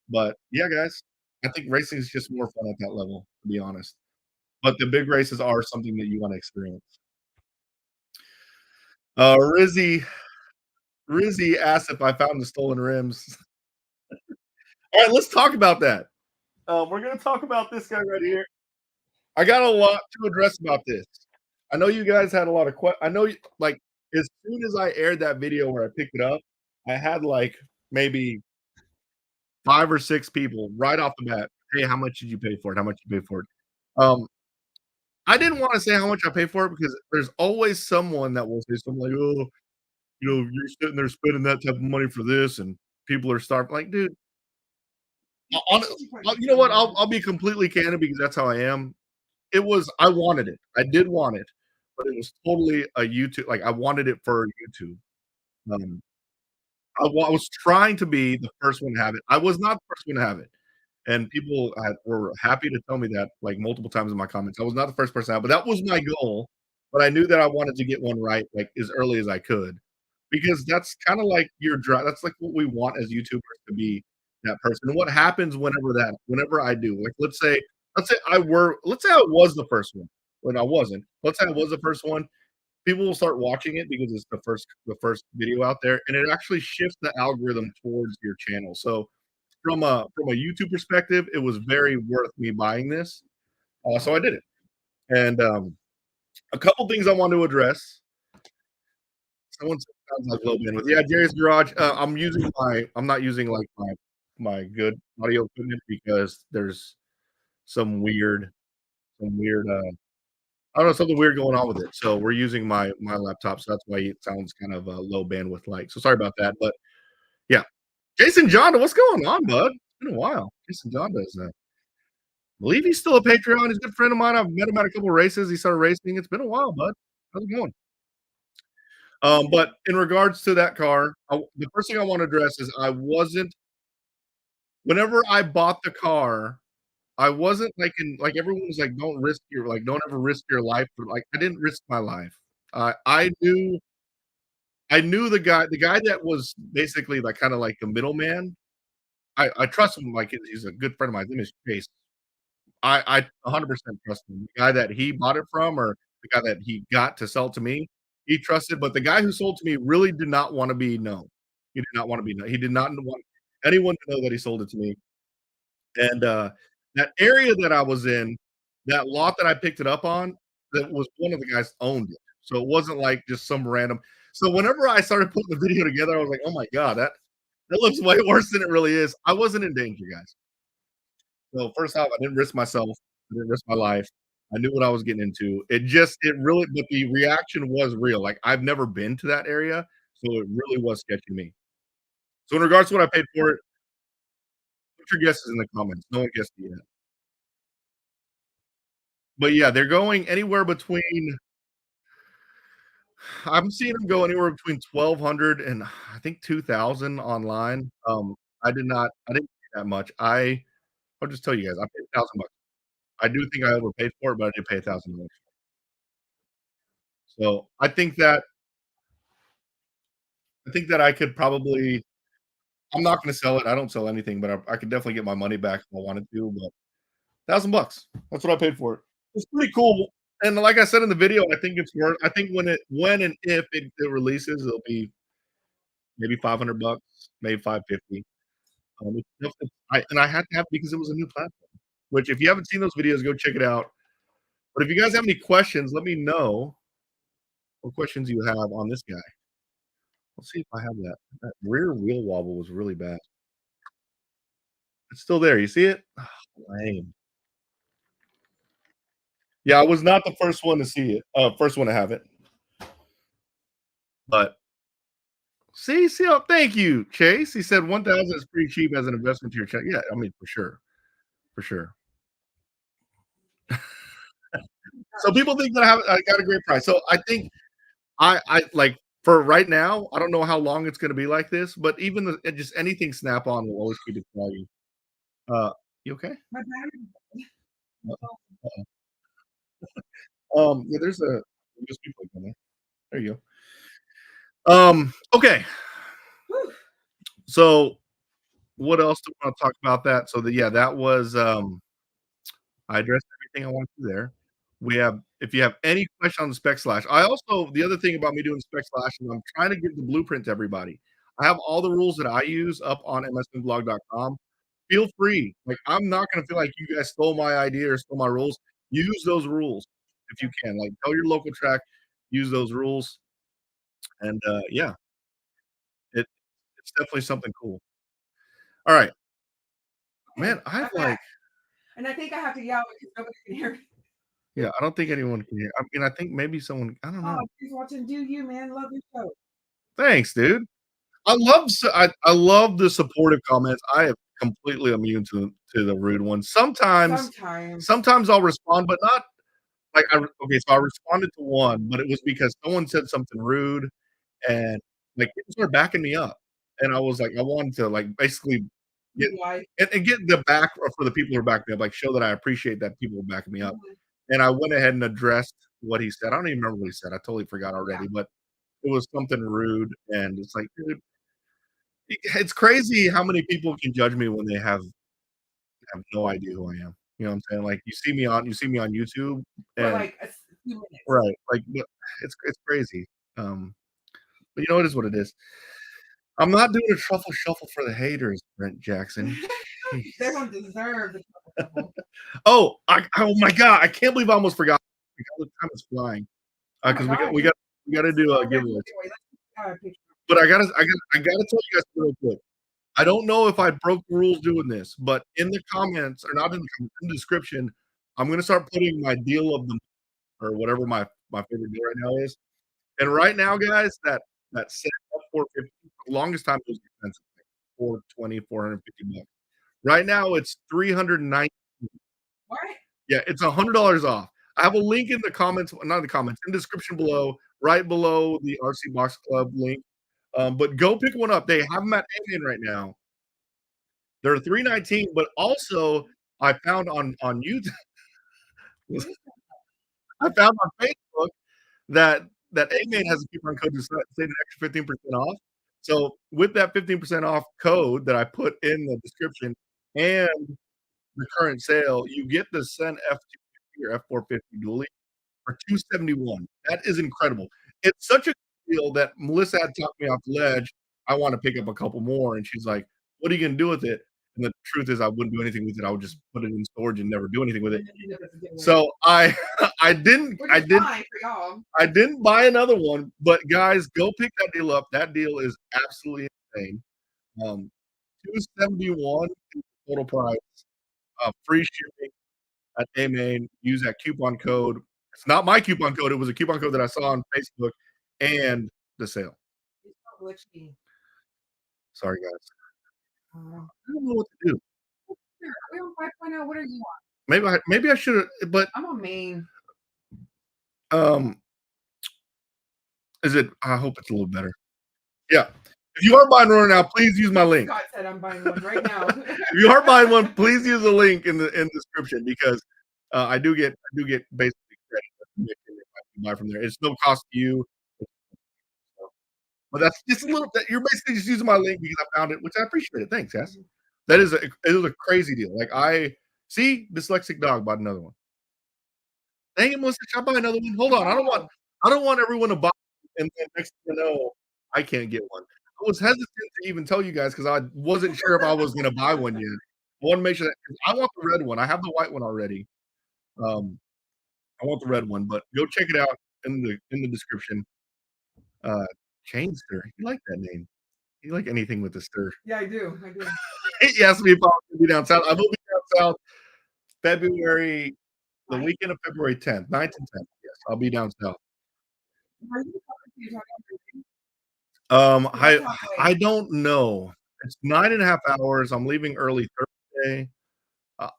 But yeah, guys, I think racing is just more fun at that level, to be honest. But the big races are something that you want to experience. Rizzy asked if I found the stolen rims. All right, let's talk about that. We're gonna talk about this guy right here. I got a lot to address about this. I know you guys had a lot of questions. I know, like, as soon as I aired that video where I picked it up, I had like maybe 5 or 6 people right off the bat. Hey, how much did you pay for it? How much did you pay for it? I didn't want to say how much I paid for it because there's always someone that will say something like, "Oh, you know, you're sitting there spending that type of money for this, and people are starving." Like, dude, you know what? I'll be completely candid because that's how I am. I wanted it. I did want it, but it was totally a YouTube. Like I wanted it for YouTube. I was trying to be the first one to have it. I was not the first one to have it, and people were happy to tell me that like multiple times in my comments. I was not the first person to have it, but that was my goal. But I knew that I wanted to get one right like as early as I could, because that's kind of like your drive. That's like what we want as YouTubers to be that person. And what happens whenever I do, like let's say I was the first one when I wasn't. Let's say I was the first one. People will start watching it because it's the first video out there, and it actually shifts the algorithm towards your channel. So from a YouTube perspective, it was very worth me buying this. So I did it. And a couple things I want to address. Someone said Sounds like low bandwidth. Yeah, Jerry's garage. I'm not using like my good audio equipment because there's some weird I don't know, something weird going on with it. So we're using my laptop, so that's why it sounds kind of low bandwidth like. So sorry about that, but yeah. Jason Jonda, what's going on, bud? It's been a while. Jason Jonda is I believe he's still a Patreon. He's a good friend of mine. I've met him at a couple of races. He started racing. It's been a while, bud. How's it going? But in regards to that car, the first thing I want to address is whenever I bought the car, I wasn't like everyone was like, don't ever risk your life. Like I didn't risk my life. I knew the guy that was basically like kind of like the middleman. I trust him like he's a good friend of mine. His name is Chase. I 100% trust him. The guy that he bought it from, or the guy that he got to sell to me, he trusted. But the guy who sold to me really did not want to be known. He did not want to be known. He did not want anyone to know that he sold it to me. And that area that I was in, that lot that I picked it up on, that was one of the guys owned it. So it wasn't like just some random. So whenever I started putting the video together, I was like, oh my God, that looks way worse than it really is. I wasn't in danger, guys. So first off, I didn't risk myself. I didn't risk my life. I knew what I was getting into. But the reaction was real. Like I've never been to that area, so it really was sketchy to me. So in regards to what I paid for it, put your guesses in the comments. No one guessed it yet. But yeah, they're going anywhere between. I'm seeing them go anywhere between 1,200 and I think 2,000 online. I didn't pay that much. I'll just tell you guys, I paid $1,000. I do think I overpaid for it, but I did pay $1,000. So I think that I could probably. I'm not going to sell it. I don't sell anything, but I could definitely get my money back if I wanted to. But $1,000. That's what I paid for it. It's pretty cool. And like I said in the video, I think it's worth. I think when and if it releases, it'll be maybe $500, maybe 550. I had to have it because it was a new platform. Which, if you haven't seen those videos, go check it out. But if you guys have any questions, let me know what questions you have on this guy. Let's see if I have that. That rear wheel wobble was really bad. It's still there. You see it? Oh, lame. Yeah, I was not the first one to see it. First one to have it. But see, thank you, Chase. He said 1,000 is pretty cheap as an investment to your check. Yeah, I mean, for sure. So people think that I got a great price. So I think I like for right now. I don't know how long it's going to be like this, but even just anything Snap on will always keep its value. You okay? My battery. Yeah, there's a USB plug in there. There you go. Okay. Whew. So what else do we want to talk about that? So that was I addressed everything I wanted to there. If you have any question on the spec slash, the other thing about me doing spec slash is I'm trying to give the blueprint to everybody. I have all the rules that I use up on msmblog.com. Feel free. Like I'm not gonna feel like you guys stole my idea or stole my rules. Use those rules if you can. Like tell your local track, use those rules. And it's definitely something cool. All right. Man, and I think I have to yell because nobody can hear me. Yeah, I don't think anyone can hear. I mean, I think maybe someone. I don't know. He's watching Do You, man. Love your show. Thanks, dude. I love the supportive comments. I am completely immune to the rude ones. Sometimes I'll respond, but not like so I responded to one, but it was because someone said something rude and like people started backing me up. And I was like, I wanted to like basically get the back for the people who are backing me up, like show that I appreciate that people are backing me up. And I went ahead and addressed what he said. I don't even remember what he said. I totally forgot already, but it was something rude. And it's like, dude, it's crazy how many people can judge me when they have no idea who I am. You know what I'm saying? Like you see me on YouTube and like a few minutes. Right. Like it's crazy. But you know, it is what it is. I'm not doing a truffle shuffle for the haters, Brent Jackson. They don't deserve the truffle shuffle. oh my God! I can't believe I almost forgot. The time is flying. Because we got to do a giveaway. But I gotta tell you guys real quick. I don't know if I broke the rules doing this, but in the comments, or not in the description, I'm gonna start putting my deal of the or whatever my favorite deal right now is. And right now, guys, that set F450 for the longest time it was expensive, like 420, $450. Right now, it's 390. What? Yeah, it's $100 off. I have a link in the comments, not in the comments, in the description below, right below the RC Box Club link. But go pick one up. They have them at Amazon right now. They're 319, but also I found on YouTube, I found on Facebook that A-Man has a coupon code to save an extra 15% off. So with that 15% off code that I put in the description and the current sale, you get the Sen F250 or F450 dually for $271. That is incredible. It's such a good deal that Melissa had talked me off the ledge. I want to pick up a couple more, and she's like, "What are you gonna do with it?" And the truth is, I wouldn't do anything with it. I would just put it in storage and never do anything with it. So I didn't buy another one. But guys, go pick that deal up. That deal is absolutely insane. 271 is the total price. Free shipping at A-Main. Use that coupon code. It's not my coupon code. It was a coupon code that I saw on Facebook and the sale. Sorry, guys. I don't know what to do. We're on 5.0. What are you on? Maybe I should have, but I'm on main. Is it? I hope it's a little better. Yeah. If you are buying one now, please use my link. Scott said I'm buying one right now. If you are buying one, please use the link in the description because I do get basically credit if I buy from there. It's no cost to you. But that's just a little. You're basically just using my link because I found it, which I appreciate it. Thanks, guys. It is a crazy deal. Like I see dyslexic dog bought another one. Dang it, Melissa, should I buy another one? Hold on, I don't want everyone to buy, and then next thing you know, I can't get one. I was hesitant to even tell you guys because I wasn't sure if I was going to buy one yet. I want to make sure that I want the red one. I have the white one already. I want the red one, but go check it out in the description. Chainster, you like that name? You like anything with the stir? Yeah, I do. He asked me if I was going to be down south. I will be down south February, the weekend of February 10th, 9th and 10th. Yes, I'll be down south. I don't know. It's 9.5 hours. I'm leaving early Thursday.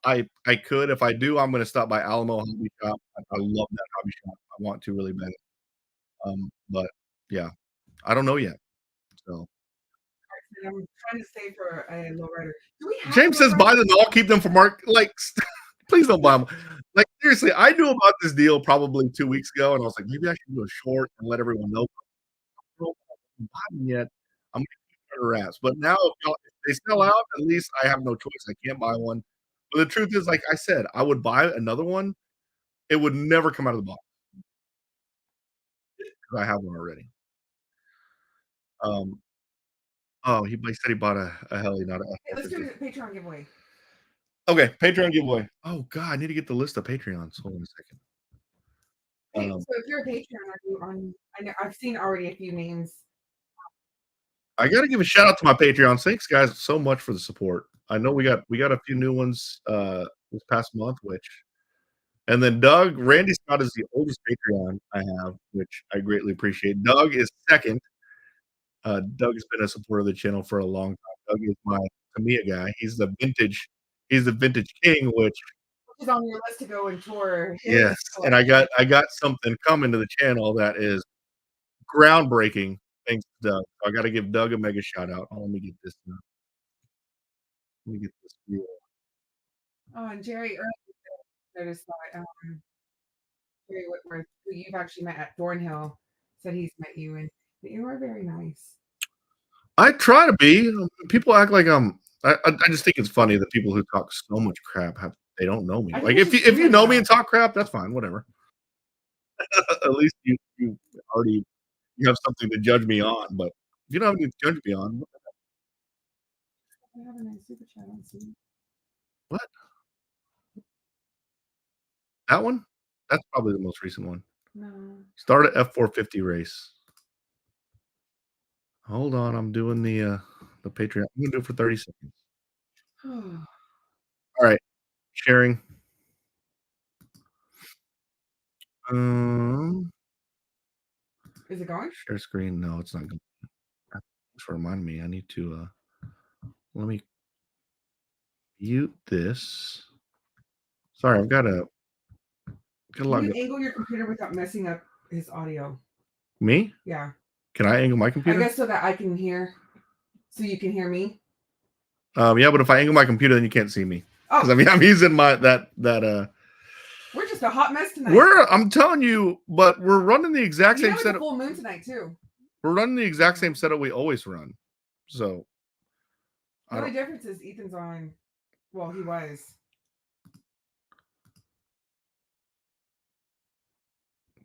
I could. If I do, I'm gonna stop by Alamo Hobby Shop. I love that hobby shop. I want to really bad. But yeah, I don't know yet. So I'm trying to save for a lowrider. James says buy them. I'll keep them for Mark. Like, please don't buy them. Like seriously, I knew about this deal probably 2 weeks ago, and I was like, maybe I should do a short and let everyone know. I don't buy them yet. I'm gonna keep it under wraps. But now if they sell out, at least I have no choice. I can't buy one. But the truth is, like I said, I would buy another one. It would never come out of the box because I have one already. Oh, he said he bought a heli, not a. Hey, let's do a Patreon giveaway. Okay, Patreon giveaway. Oh God, I need to get the list of Patreons. Hold on a second. Hey, so if you're a Patreon, I know I've seen already a few names. I got to give a shout out to my Patreons. Thanks, guys, so much for the support. I know we got a few new ones this past month, and then Randy Scott is the oldest Patreon I have, which I greatly appreciate. Doug is second. Doug has been a supporter of the channel for a long time. Doug is my Tamiya guy. He's the vintage king, which is on your list to go and tour. Yes, and I got something coming to the channel that is groundbreaking. Thanks to Doug. So I got to give Doug a mega shout out. Oh, let me get this. Let me get this real. Oh, and Jerry noticed that Jerry Whitworth, who you've actually met at Thornhill, said he's met you, and you are very nice. I try to be. People act like I just think it's funny that people who talk so much crap they don't know me. Like if you know me and talk crap, that's fine. Whatever. At least you already have something to judge me on. But if you don't have anything to judge me on, I have a nice super chat on scene. What? That one? That's probably the most recent one. No. Start at F450 race. Hold on, I'm doing the Patreon. I'm gonna do it for 30 seconds. All right, sharing. Is it going? Share screen. No, it's not going. Thanks for reminding me. I need to let me mute this. Sorry, I've got a Can you angle your computer without messing up his audio? Me? Yeah. Can I angle my computer? I guess so that I can hear. So you can hear me? Yeah, but if I angle my computer, then you can't see me. Because I mean, I'm using my that. We're just a hot mess tonight. I'm telling you, but we're running the exact same setup. It's a full moon tonight too. We're running the exact same setup we always run. So the only difference is Ethan's on. Well, he was.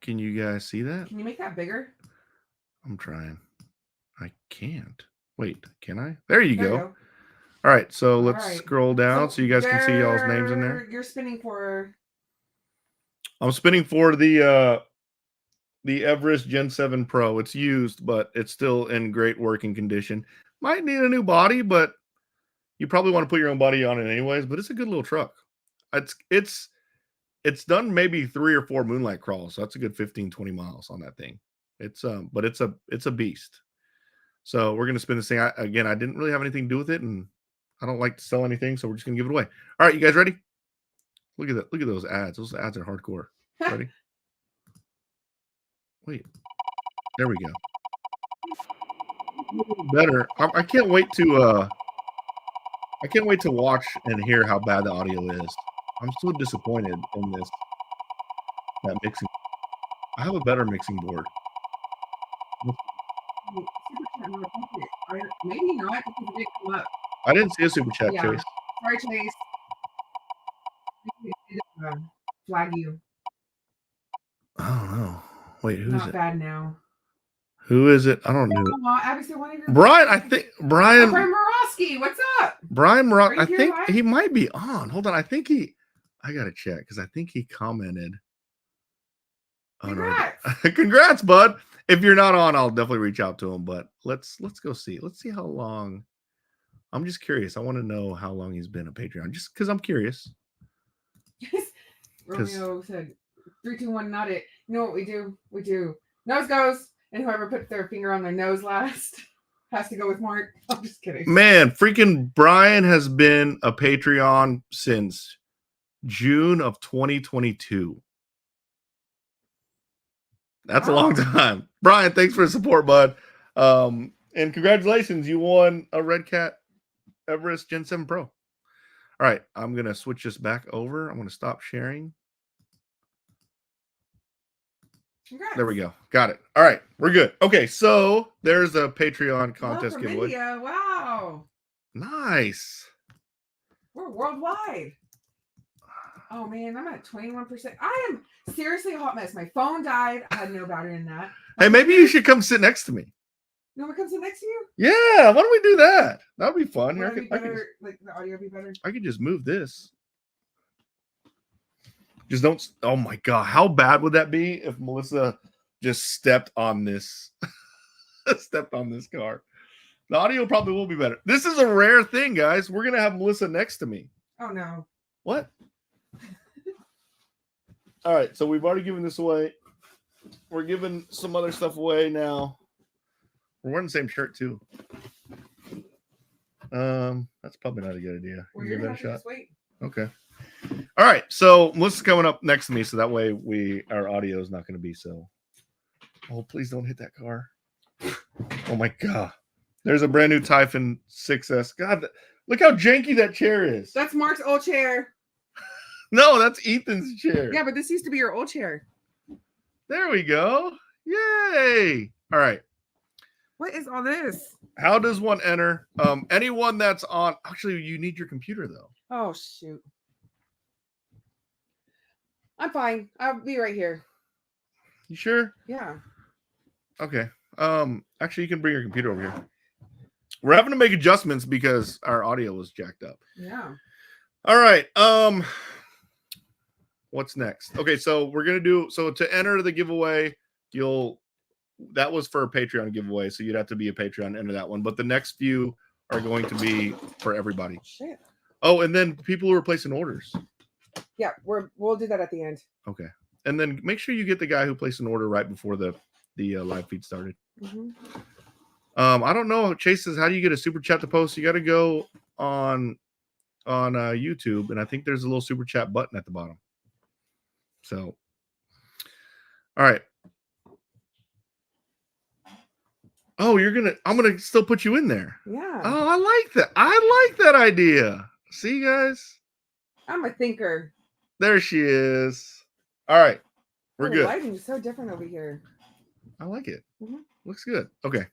Can you guys see that? Can you make that bigger? I'm trying. I can't. Wait, can I? There you go. All right, so let's scroll down so you guys can see y'all's names in there. You're spinning for. I'm spinning for the Everest Gen 7 Pro. It's used, but it's still in great working condition. Might need a new body, but you probably want to put your own body on it anyways. But it's a good little truck. It's done maybe 3 or 4 moonlight crawls, so that's a good 15-20 miles on that thing. But it's a beast. So we're gonna spin this thing. Again, I didn't really have anything to do with it, and I don't like to sell anything, so we're just gonna give it away. All right, you guys ready? Look at that. Look at those ads. Those ads are hardcore. Ready? Wait. There we go. Better. I can't wait to watch and hear how bad the audio is. I'm so disappointed in that mixing. I have a better mixing board. Maybe not because it didn't come up. I didn't see a super chat, Chase. Sorry, Chase. Flag you. I don't know. Wait, who's it? Not bad now. Who is it? I don't know. Brian, I think Brian. Brian Morosky, what's up? Brian Morosky. I think he might be on. Hold on. I gotta check because I think he commented. Congrats. Congrats, bud. If you're not on, I'll definitely reach out to him. But let's go see. Let's see how long. I'm just curious. I want to know how long he's been a Patreon, just because I'm curious. Romeo said 3, 2, 1, not it. You know what we do? We do nose goes, and whoever puts their finger on their nose last has to go with Mark. I'm just kidding. Man, freaking Brian has been a Patreon since June of 2022. That's a long time. Brian, thanks for the support, bud. And congratulations. You won a Red Cat Everest Gen 7 Pro. All right. I'm going to switch this back over. I'm going to stop sharing. Congrats. There we go. Got it. All right. We're good. Okay. So there's a Patreon contest giveaway. India. Wow. Nice. We're worldwide. Oh, man, I'm at 21%. I am seriously a hot mess. My phone died. I had no battery in that. Hey, maybe you should come sit next to me. No one comes sit next to you? Yeah. Why don't we do that? That would be fun. Would it be better, like the audio be better? I could just move this. Just don't. Oh, my God. How bad would that be if Melissa just stepped on this? Stepped on this car. The audio probably will be better. This is a rare thing, guys. We're going to have Melissa next to me. Oh, no. What? All right, so we've already given this away. We're giving some other stuff away now. We're wearing the same shirt too. That's probably not a good idea. Well, you're gonna have to just wait. Okay. All right, so Melissa's coming up next to me, so that way our audio is not going to be so. Oh, please don't hit that car. Oh my God. There's a brand new Typhon 6S. God, look how janky that chair is. That's Mark's old chair. No, that's Ethan's chair. Yeah, but this used to be your old chair. There we go. Yay. All right. What is all this? How does one enter? Anyone that's on. Actually, you need your computer, though. Oh, shoot. I'm fine. I'll be right here. You sure? Yeah. Okay. Actually, you can bring your computer over here. We're having to make adjustments because our audio was jacked up. Yeah. All right. What's next? Okay, so we're gonna do. So to enter the giveaway, you'll that was for a Patreon giveaway, so you'd have to be a Patreon to enter that one. But the next few are going to be for everybody. Shit. Oh, and then people who are placing orders. Yeah, we'll do that at the end. Okay. And then make sure you get the guy who placed an order right before the live feed started. Mm-hmm. I don't know. Chase says, how do you get a super chat to post? You got to go on YouTube, and I think there's a little super chat button at the bottom. So, all right. Oh, I'm gonna still put you in there. Yeah. Oh, I like that. I like that idea. See, guys? I'm a thinker. There she is. All right. We're good. The lighting is so different over here. I like it. Mm-hmm. Looks good. Okay.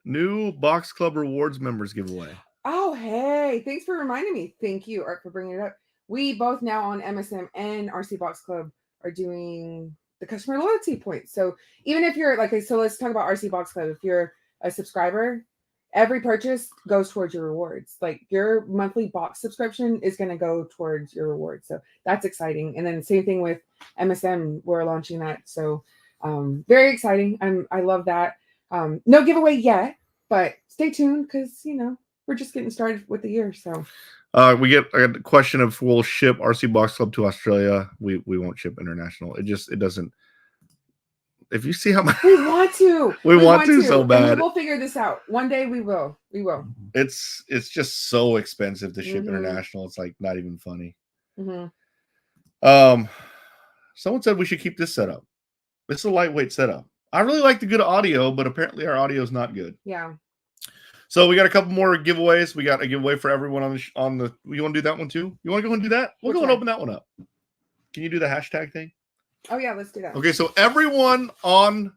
New Box Club Rewards members giveaway. Oh, hey. Thanks for reminding me. Thank you, Art, for bringing it up. We both now on MSM and RC Box Club are doing the customer loyalty points. So even if you're so let's talk about RC Box Club. If you're a subscriber, every purchase goes towards your rewards. Like your monthly box subscription is going to go towards your rewards. So that's exciting. And then same thing with MSM. We're launching that. So very exciting. I love that. No giveaway yet, but stay tuned because, we're just getting started with the year. So I got the question of we'll ship RC Box Club to Australia. We won't ship international. It doesn't. If you see how much we want to, we want to so bad. And we'll figure this out. One day we will. We will. It's just so expensive to ship international. It's like not even funny. Mm-hmm. Someone said we should keep this setup. It's a lightweight setup. I really like the good audio, but apparently our audio is not good. Yeah. So we got a couple more giveaways. We got a giveaway for everyone on the. You want to do that one too? You want to go and do that? We'll go and open that one up. Can you do the hashtag thing? Oh yeah, let's do that. Okay, so everyone on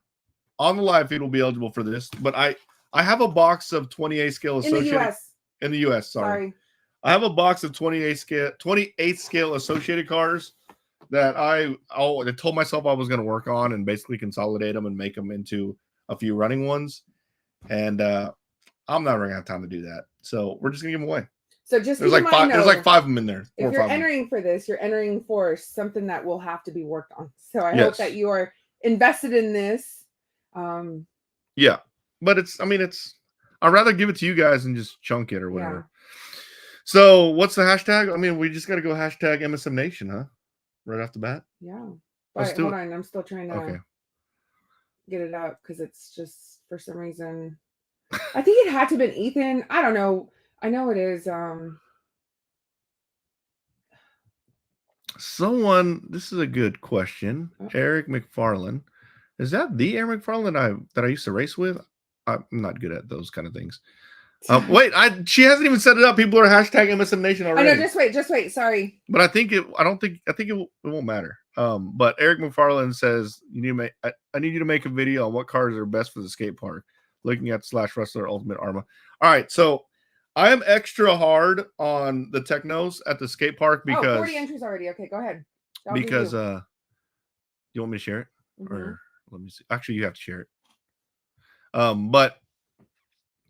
the live feed will be eligible for this, but I have a box of 28 scale associated in the US. Sorry. I have a box of 28 scale associated cars that I told myself I was going to work on and basically consolidate them and make them into a few running ones, and I'm not running out of time to do that. So we're just gonna give them away. So just there's like five of them in there. If you're entering for this, you're entering for something that will have to be worked on. So I hope that you are invested in this. Yeah, but I'd rather give it to you guys and just chunk it or whatever. Yeah. So what's the hashtag? I mean, we just got to go hashtag MSM Nation, huh? Right off the bat. Yeah. But hold on, I'm still trying to get it up because it's just for some reason. I think it had to have been Ethan. I don't know. I know it is. This is a good question. Eric McFarland. Is that the Eric McFarland that I used to race with? I'm not good at those kind of things. Wait, she hasn't even set it up. People are hashtag MSM Nation already. I know, just wait. Sorry. But I think it won't matter. But Eric McFarland says I need you to make a video on what cars are best for the skate park. Looking at / Wrestler Ultimate Arma. All right, so I am extra hard on the technos at the skate park because 40 entries already. Okay, go ahead. Because you want me to share it? Or let me see. Actually, you have to share it. But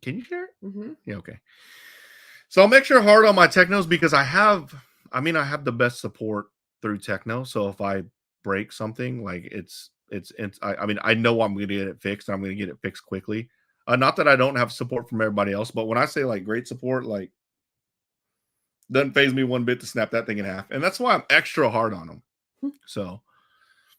can you share it? Yeah, okay. So I'm extra hard on my technos because I have the best support through techno. So if I break something, like I know I'm going to get it fixed. I'm going to get it fixed quickly. Not that I don't have support from everybody else, but when I say like great support, like doesn't phase me one bit to snap that thing in half. And that's why I'm extra hard on them. So,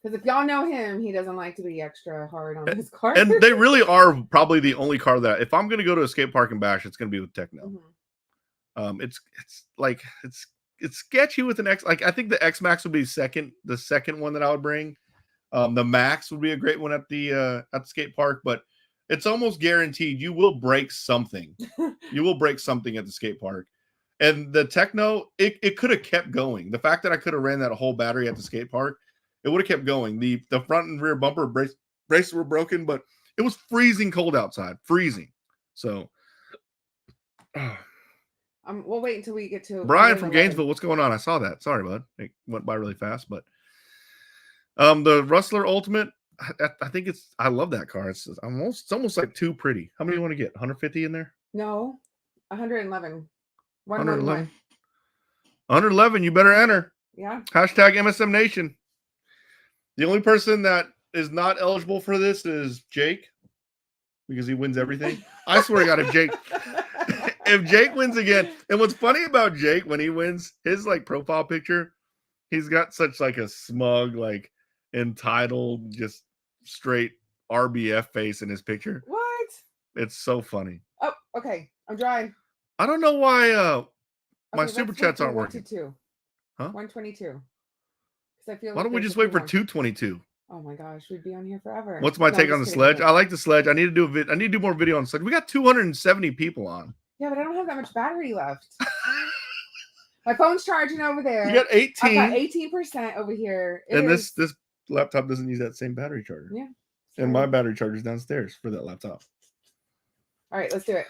because if y'all know him, he doesn't like to be extra hard on his car. And they really are probably the only car that if I'm going to go to a skate park and bash, it's going to be with techno. It's sketchy with an X. Like I think the X Max would be the second one that I would bring. The Max would be a great one at the skate park, but it's almost guaranteed you will break something. You will break something at the skate park. And the techno, it could have kept going. The fact that I could have ran that whole battery at the skate park, it would have kept going. The front and rear bumper braces were broken, but it was freezing cold outside. Freezing. So we'll wait until we get to Brian from Gainesville. What's going on? I saw that. Sorry, bud. It went by really fast, but the Rustler Ultimate, I think I love that car. It's almost like too pretty. How many do you want to get? 150 in there? No, 111. 111. 111. You better enter. Yeah. Hashtag MSM Nation. The only person that is not eligible for this is Jake because he wins everything. I swear to God, if Jake wins again, and what's funny about Jake when he wins, his like profile picture, he's got such like a smug, like entitled, just straight RBF face in his picture. What? It's so funny. Oh, okay. I'm drawing. I don't know why my super chats aren't working. 122. Huh? 122. I feel why don't we just wait for 222? Oh my gosh, we'd be on here forever. What's my take on the sledge? I like the sledge. I need to do I need to do more video on the sledge. We got 270 people on. Yeah, but I don't have that much battery left. My phone's charging over there. You got 18. I've got 18% over here. And this laptop doesn't use that same battery charger. Yeah. And my battery charger's downstairs for that laptop. All right, let's do it.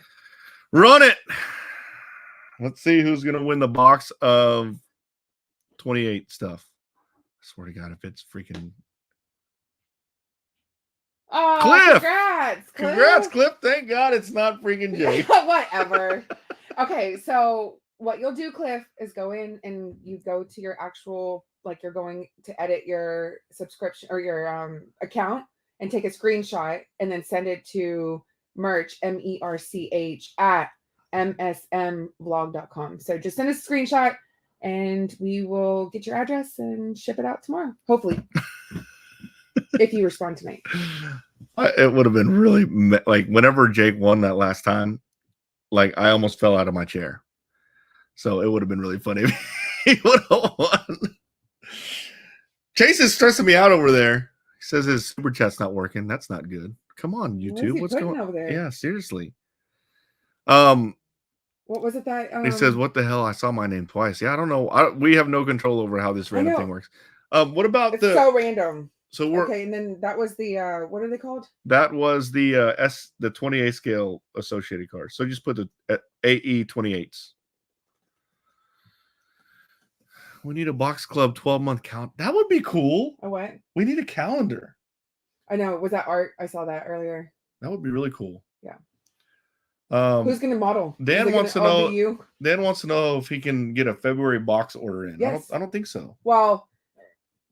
Run it. Let's see who's going to win the box of 28 stuff. I swear to God, if it's freaking... Oh, Cliff! Congrats, Cliff! Congrats, Cliff! Thank God it's not freaking Jake. Whatever. Okay, so what you'll do, Cliff, is go in and you go to your actual, like you're going to edit your subscription or your account and take a screenshot and then send it to merch, MERCH, at MSMvlog.com. So just send us a screenshot and we will get your address and ship it out tomorrow, hopefully. If you respond tonight. It would have been really, like, whenever Jake won that last time, like, I almost fell out of my chair. So it would have been really funny if he would have won. Chase is stressing me out over there. He says his super chat's not working. That's not good. Come on, YouTube. What's going on over there? Yeah, seriously. What was it that he says, what the hell? I saw my name twice. Yeah, I don't know. We have no control over how this random thing works. What about it's so random. So we're okay, and then that was the what are they called? That was the the 28 scale associated cards. So just put the AE 28s. We need a box club 12-month count. That would be cool. A what? We need a calendar. I know. Was that art? I saw that earlier. That would be really cool. Yeah. Who's gonna model? Dan wants to know. Dan wants to know if he can get a February box order in. Yes. I don't think so. Well,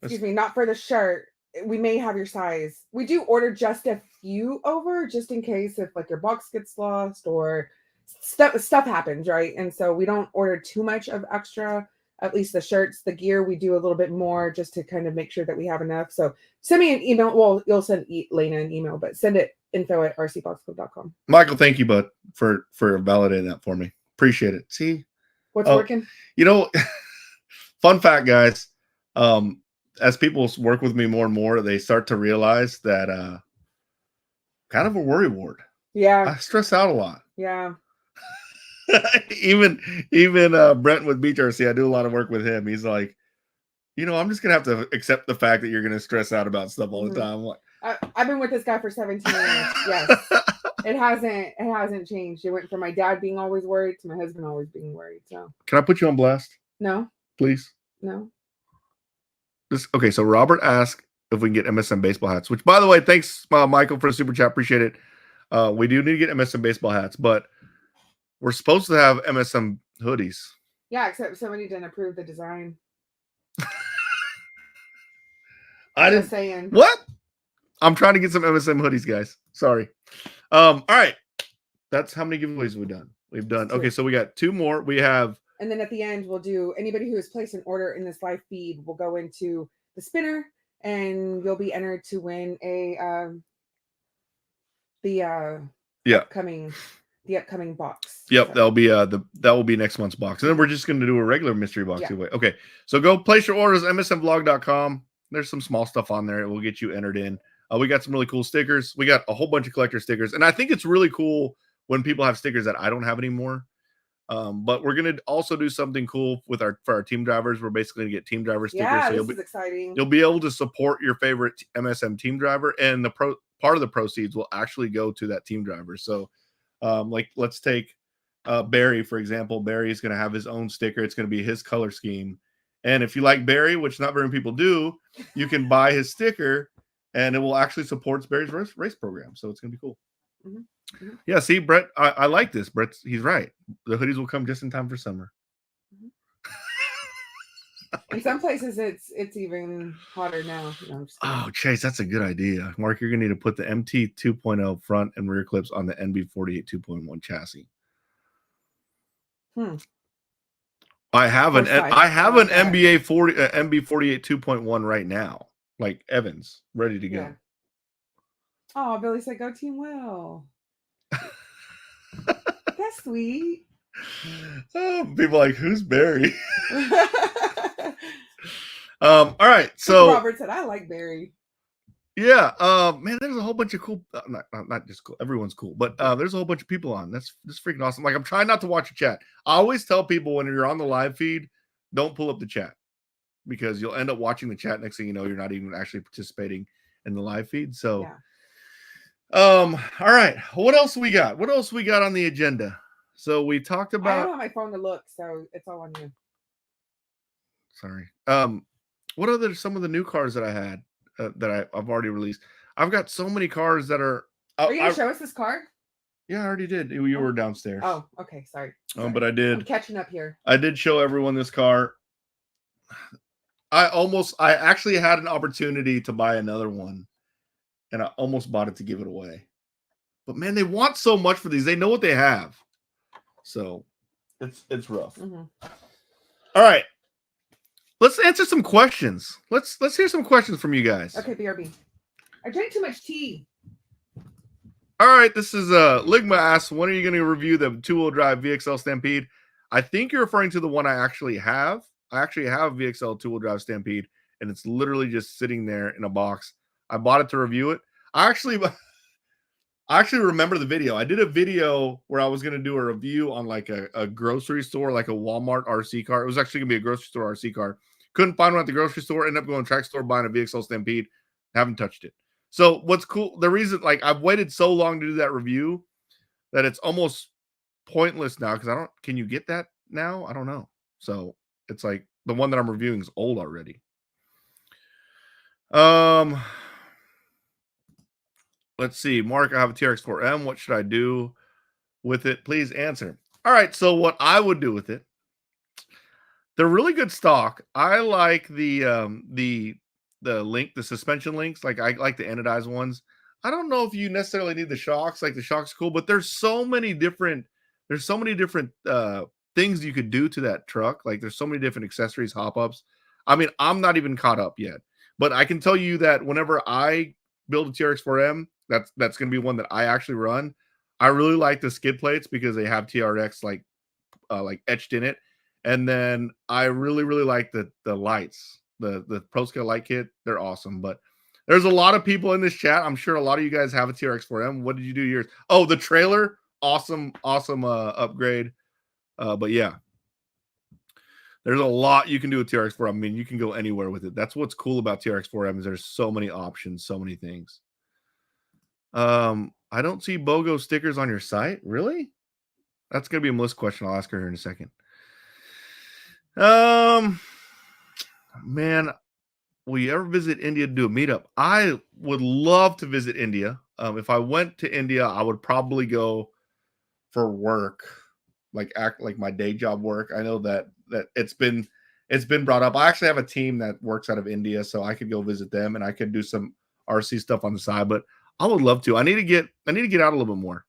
excuse me, not for the shirt. We may have your size. We do order just a few over, just in case if like your box gets lost or stuff happens, right? And so we don't order too much of extra. At least the shirts, the gear, we do a little bit more just to kind of make sure that we have enough. So send me an email. Well, you'll send Lena an email, but send it info@rcboxclub.com. Michael, thank you, bud, for validating that for me. Appreciate it. See what's working. You know, fun fact, guys. As people work with me more and more, they start to realize that kind of a worry ward. Yeah. I stress out a lot. Yeah. even Brent with Beach RC, I do a lot of work with him. He's like, you know, I'm just gonna have to accept the fact that you're gonna stress out about stuff all the time. I've been with this guy for 17 years. Yes. It hasn't changed. It went from my dad being always worried to my husband always being worried. So can I put you on blast? No. Please? No. Okay, so Robert asked if we can get MSM baseball hats, which, by the way, thanks, Michael, for the super chat. Appreciate it. We do need to get MSM baseball hats, but we're supposed to have MSM hoodies. Yeah, except somebody didn't approve the design. I didn't say what? I'm trying to get some MSM hoodies, guys. Sorry. All right. That's how many giveaways we've done. We've done. Okay, so we got 2 more. We have. And then at the end, we'll do anybody who has placed an order in this live feed will go into the spinner and you'll be entered to win the upcoming box. Yep, so. That will be next month's box. And then we're just going to do a regular mystery box giveaway. Okay. So go place your orders at msmvlog.com. There's some small stuff on there. It will get you entered in. We got some really cool stickers. We got a whole bunch of collector stickers. And I think it's really cool when people have stickers that I don't have anymore. But we're gonna also do something cool for our team drivers. We're basically gonna get team driver stickers. Yeah, so this is exciting. You'll be able to support your favorite MSM team driver, and the part of the proceeds will actually go to that team driver. So, like, let's take Barry for example. Barry is gonna have his own sticker. It's gonna be his color scheme, and if you like Barry, which not very many people do, you can buy his sticker, and it will actually support Barry's race program. So it's gonna be cool. Mm-hmm. Mm-hmm. Yeah, see, Brett, I like this. Brett, he's right. The hoodies will come just in time for summer. In some places, it's even hotter now. No, I'm just kidding. Oh, Chase, that's a good idea. Mark, you're going to need to put the MT 2.0 front and rear clips on the NB48 2.1 chassis. I have an MBA 40 MB48 2.1 right now, like Evans, ready to go. Oh, Billy said, "Go Team Will." That's sweet. People like, who's Barry? All right, so Robert said, "I like Barry." Yeah, man, there's a whole bunch of cool, not just cool, everyone's cool, but there's a whole bunch of people on. That's freaking awesome. Like, I'm trying not to watch a chat. I always tell people when you're on the live feed, don't pull up the chat because you'll end up watching the chat. Next thing you know, you're not even actually participating in the live feed. So, all right, what else we got? What else we got on the agenda? So we talked about. I don't have my phone to look, so it's all on you. Sorry. What are some of the new cars that I had? That I've already released. I've got so many cars that are. Are you gonna show us this car? Yeah, I already did. You were downstairs. Oh, okay. Sorry. But I did. I'm catching up here. I did show everyone this car. I actually had an opportunity to buy another one, and I almost bought it to give it away. But man, they want so much for these. They know what they have, so it's rough. All right. Let's answer some questions. Let's hear some questions from you guys. Okay, BRB. I drank too much tea. All right, this is Ligma asks, when are you going to review the two-wheel drive VXL Stampede? I think you're referring to the one I actually have. I actually have VXL two-wheel drive Stampede, and it's literally just sitting there in a box. I bought it to review it. I actually remember the video. I did a video where I was going to do a review on like a grocery store, like a Walmart RC car. It was actually going to be a grocery store RC car. Couldn't find one at the grocery store. Ended up going to track store, buying a VXL Stampede. Haven't touched it. So what's cool, the reason, like, I've waited so long to do that review that it's almost pointless now because can you get that now? I don't know. So it's like the one that I'm reviewing is old already. Let's see. Mark, I have a TRX4M. What should I do with it? Please answer. All right. So what I would do with it, they're really good stock. I like the suspension links. Like, I like the anodized ones. I don't know if you necessarily need the shocks. Like, the shocks cool, but there's so many different things you could do to that truck. Like, there's so many different accessories, hop-ups. I mean, I'm not even caught up yet, but I can tell you that whenever I build a TRX4M, that's going to be one that I actually run. I really like the skid plates because they have TRX like etched in it. And then I really, really like the lights, the Pro Scale light kit. They're awesome. But there's a lot of people in this chat. I'm sure a lot of you guys have a TRX4M. What did you do yours? Oh, the trailer. Awesome upgrade. But yeah, there's a lot you can do with TRX4M. I mean, you can go anywhere with it. That's what's cool about TRX4M is there's so many options, so many things. I don't see BOGO stickers on your site. Really? That's going to be a Melissa question. I'll ask her here in a second. Man, will you ever visit India to do a meetup? I would love to visit India. If I went to India, I would probably go for work, like my day job work. I know that it's been brought up. I actually have a team that works out of India, so I could go visit them and I could do some RC stuff on the side, but I would love to. I need to get out a little bit more.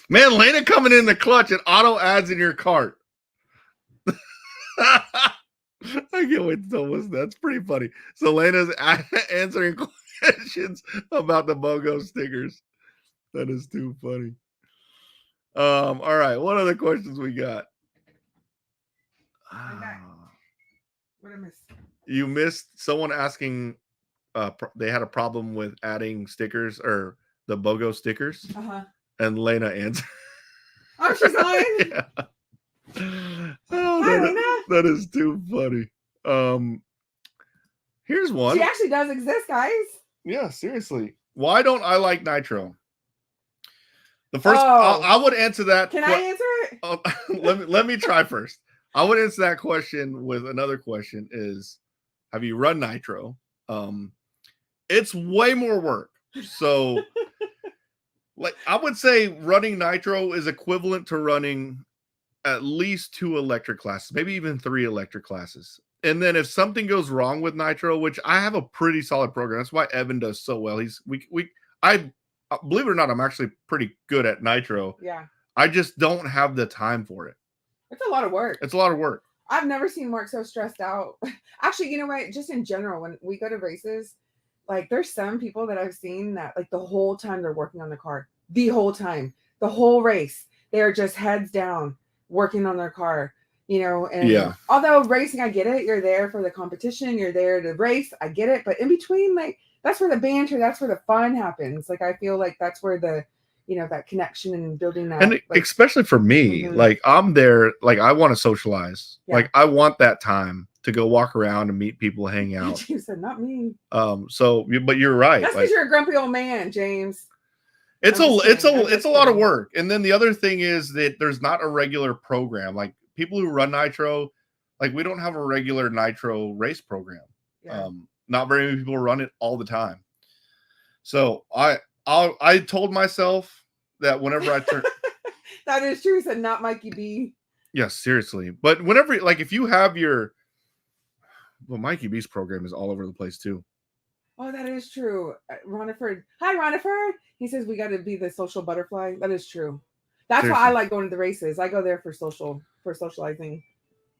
Man, Lena coming in the clutch and auto ads in your cart. I can't wait to tell what's that's pretty funny. So Lena's answering questions about the BOGO stickers. That is too funny. All right. What other questions we got? What I missed? You missed someone asking they had a problem with adding stickers or the BOGO stickers. And Lena answered. Oh, she's on. Yeah. Hi, Lena. That is too funny. Here's one. She actually does exist, guys. Yeah, seriously. Why don't I like nitro? The first, I would answer that. Can I answer it? Let me try first. I would answer that question with another question: is have you run nitro? It's way more work. So, like, I would say running nitro is equivalent to running at least 2 electric classes, maybe even 3 electric classes. And then if something goes wrong with nitro, which I have a pretty solid program, that's why Evan does so well. I believe it or not, I'm actually pretty good at nitro. Yeah. I just don't have the time for it. It's a lot of work. It's a lot of work. I've never seen Mark so stressed out. Actually, you know what? Just in general, when we go to races, like there's some people that I've seen that like the whole time they're working on the car, the whole time, the whole race, they're just heads down working on their car, you know. And although racing, I get it. You're there for the competition. You're there to race. I get it. But in between, like that's where the banter, that's where the fun happens. Like I feel like that's where the, you know, that connection and building that. And like, especially for me, like I'm there, like I want to socialize. Yeah. Like I want that time to go walk around and meet people, hang out. James said, not me. So, but you're right. That's because you're a grumpy old man, James. It's a lot of work. And then the other thing is that there's not a regular program. Like people who run nitro, like we don't have a regular nitro race program. Yeah. Not very many people run it all the time. So I told myself that whenever I turn that is true. He said not Mikey B. Yeah, seriously. But whenever, like, if you have your, well, Mikey B's program is all over the place too. Oh, that is true. RONNAFERD. Hi, RONNAFERD. He says we got to be the social butterfly. That is true. That's seriously why I like going to the races. I go there for socializing.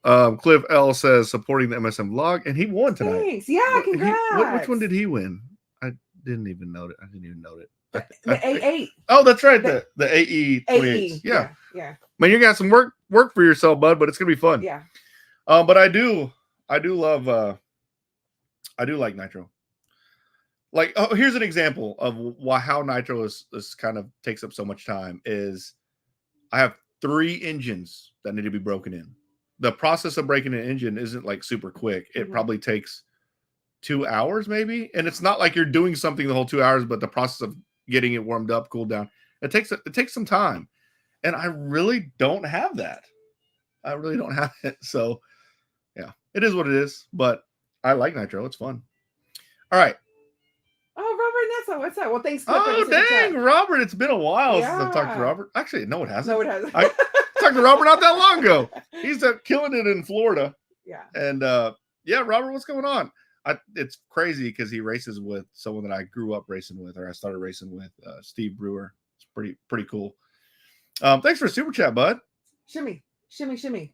Cliff L says supporting the MSM vlog, and he won tonight. Thanks. Yeah, congrats. Which one did he win? I didn't even note it. The A8. Oh, that's right. The AE28. Yeah. Man, you got some work for yourself, bud, but it's gonna be fun. Yeah. But I do love I do like nitro. Like, oh, here's an example of how nitro is kind of takes up so much time. Is I have 3 engines that need to be broken in. The process of breaking an engine isn't like super quick. It probably takes 2 hours maybe. And it's not like you're doing something the whole 2 hours, but the process of getting it warmed up, cooled down, it takes some time. And I really don't have that. I really don't have it. So yeah, it is what it is, but I like nitro. It's fun. All right. Oh, Robert Netzel, what's up? Well, thanks. Oh, dang, Robert. It's been a while since I've talked to Robert. Actually, no, it hasn't. No, it hasn't. I talked to Robert not that long ago. He's killing it in Florida. Yeah. And yeah, Robert, what's going on? It's crazy because he races with someone that I grew up racing with, or I started racing with, Steve Brewer. It's pretty cool. Thanks for super chat, bud. Shimmy.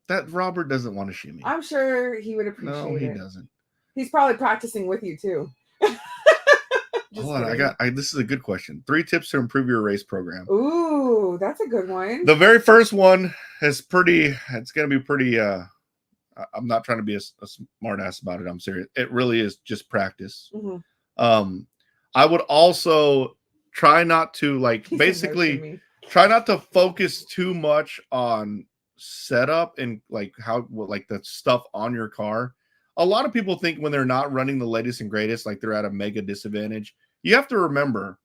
That Robert doesn't want to shimmy. I'm sure he would appreciate it. No, he doesn't. He's probably practicing with you too. Hold on, this is a good question. 3 tips to improve your race program. Ooh, that's a good one. The very first one is it's going to be pretty, I'm not trying to be a smart ass about it. I'm serious. It really is just practice. I would also try not to try not to focus too much on setup and like the stuff on your car. A lot of people think when they're not running the latest and greatest, like they're at a mega disadvantage. You have to remember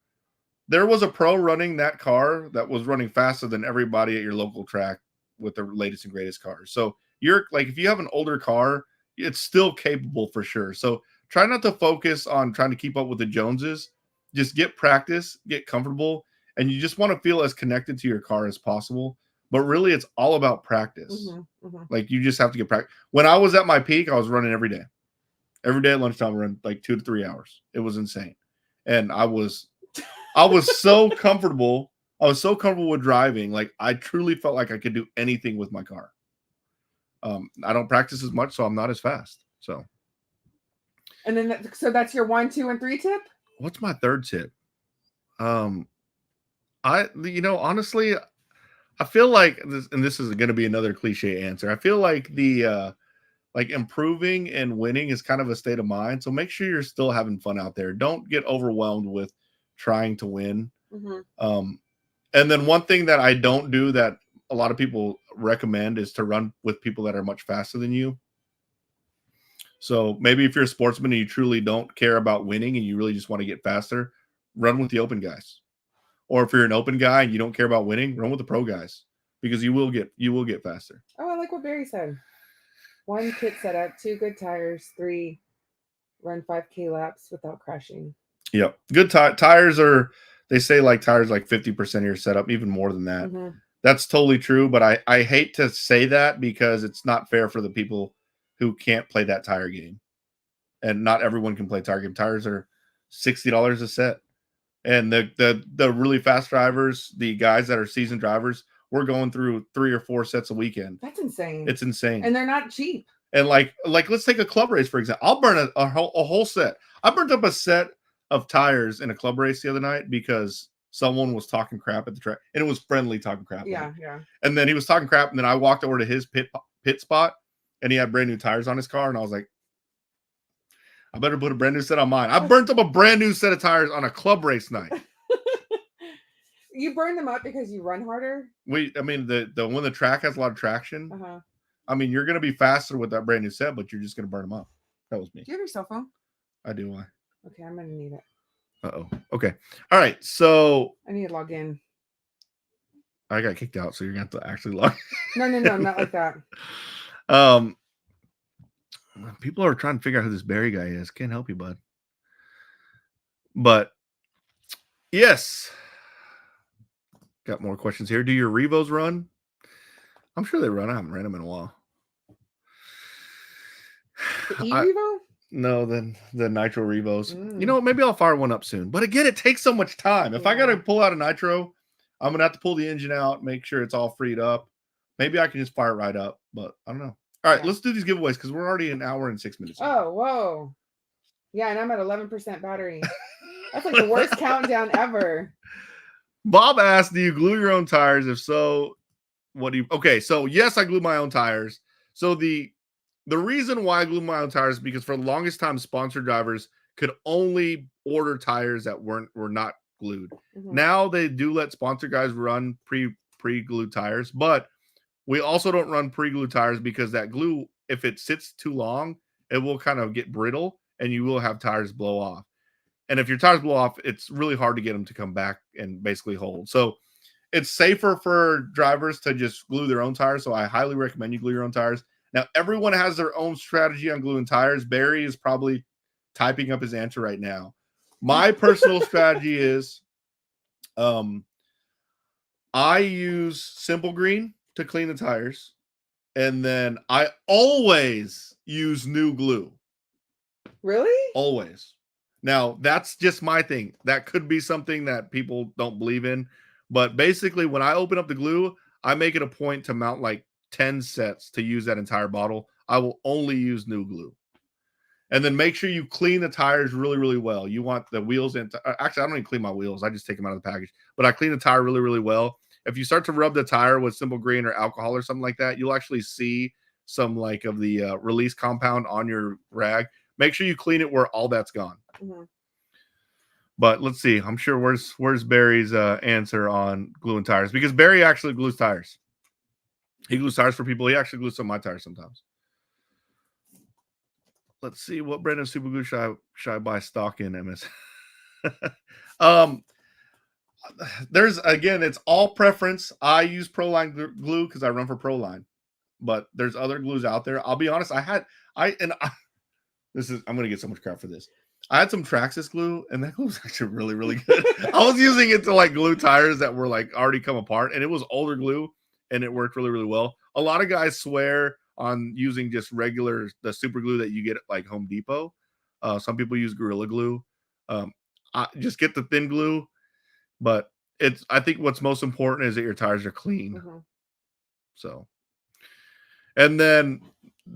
there was a pro running that car that was running faster than everybody at your local track with the latest and greatest cars. So you're like, if you have an older car, it's still capable for sure. So try not to focus on trying to keep up with the Joneses. Just get practice, get comfortable, and you just want to feel as connected to your car as possible. But really, it's all about practice. Like, you just have to get practice. When I was at my peak, I was running every day. Every day at lunchtime, I ran like 2 to 3 hours. It was insane. And I was so comfortable. I was so comfortable with driving. Like, I truly felt like I could do anything with my car. I don't practice as much, so I'm not as fast. So. And then, so that's your 1, 2, and 3 tip? What's my 3rd tip? Honestly, I feel like this, and this is going to be another cliche answer. I feel like the improving and winning is kind of a state of mind. So make sure you're still having fun out there. Don't get overwhelmed with trying to win. And then one thing that I don't do that a lot of people recommend is to run with people that are much faster than you. So maybe if you're a sportsman and you truly don't care about winning and you really just want to get faster, run with the open guys. Or if you're an open guy and you don't care about winning, run with the pro guys, because you will get faster. Oh, I like what Barry said. 1, kit setup, 2, good tires, 3, run 5K laps without crashing. Yep. Good tires are, they say like tires like 50% of your setup, even more than that. That's totally true, but I hate to say that because it's not fair for the people who can't play that tire game. And not everyone can play tire game. Tires are $60 a set. And the really fast drivers, the guys that are seasoned drivers, we're going through 3 or 4 sets a weekend. That's insane. It's insane. And they're not cheap. And like let's take a club race, for example. I'll burn a whole set. I burnt up a set of tires in a club race the other night because someone was talking crap at the track, and it was friendly talking crap. Yeah. And then he was talking crap, and then I walked over to his pit spot, and he had brand new tires on his car, and I was like, I better put a brand new set on mine. I burnt up a brand new set of tires on a club race night. You burn them up because you run harder? I mean, the when the track has a lot of traction, I mean, you're going to be faster with that brand new set, but you're just going to burn them up. That was me. Do you have your cell phone? I do. Why? Okay, I'm going to need it. Uh-oh. Okay. All right. So I need to log in. I got kicked out, so you're going to have to actually log in. No, not like that. People are trying to figure out who this Barry guy is. Can't help you, bud. But yes. Got more questions here. Do your Revos run? I'm sure they run. I haven't ran them in a while. The E-Revo? No, the Nitro Revos. You know what? Maybe I'll fire one up soon. But again, it takes so much time. If I got to pull out a Nitro, I'm going to have to pull the engine out, make sure it's all freed up. Maybe I can just fire it right up, but I don't know. All right, let's do these giveaways because we're already an hour and 6 minutes. Oh, whoa. Yeah, and I'm at 11% battery. That's like the worst countdown ever. Bob asked, do you glue your own tires? If so, what do you... Okay, so yes, I glue my own tires. So the reason why I glue my own tires is because for the longest time, sponsored drivers could only order tires that were not glued. Now they do let sponsored guys run pre-glued tires, but we also don't run pre-glued tires because that glue, if it sits too long, it will kind of get brittle and you will have tires blow off. And if your tires blow off, it's really hard to get them to come back and basically hold. So it's safer for drivers to just glue their own tires. So I highly recommend you glue your own tires. Now, everyone has their own strategy on gluing tires. Barry is probably typing up his answer right now. My personal strategy is I use Simple Green to clean the tires, and then I always use new glue. Really? Always. Now, that's just my thing. That could be something that people don't believe in, but basically when I open up the glue, I make it a point to mount like 10 sets to use that entire bottle. I will only use new glue. And then make sure you clean the tires really, really well. You want the wheels in. Actually, I don't even clean my wheels. I just take them out of the package. But I clean the tire really, really well. If you start to rub the tire with Simple Green or alcohol or something like that, you'll actually see some like of the release compound on your rag. Make sure you clean it where all that's gone. But let's see. I'm sure where's Barry's answer on gluing tires? Because Barry actually glues tires. He glues tires for people. He actually glues some of my tires sometimes. Let's see. What brand of super glue should I buy stock in, MS? There's, again, it's all preference. I use Proline glue because I run for Proline. But there's other glues out there. I'll be honest. I'm going to get so much crap for this. I had some Traxxas glue, and that glue was actually really, really good. I was using it to like glue tires that were like already come apart, and it was older glue, and it worked really, really well. A lot of guys swear on using just the super glue that you get at like Home Depot. Some people use Gorilla Glue. I just get the thin glue, but I think what's most important is that your tires are clean. So, and then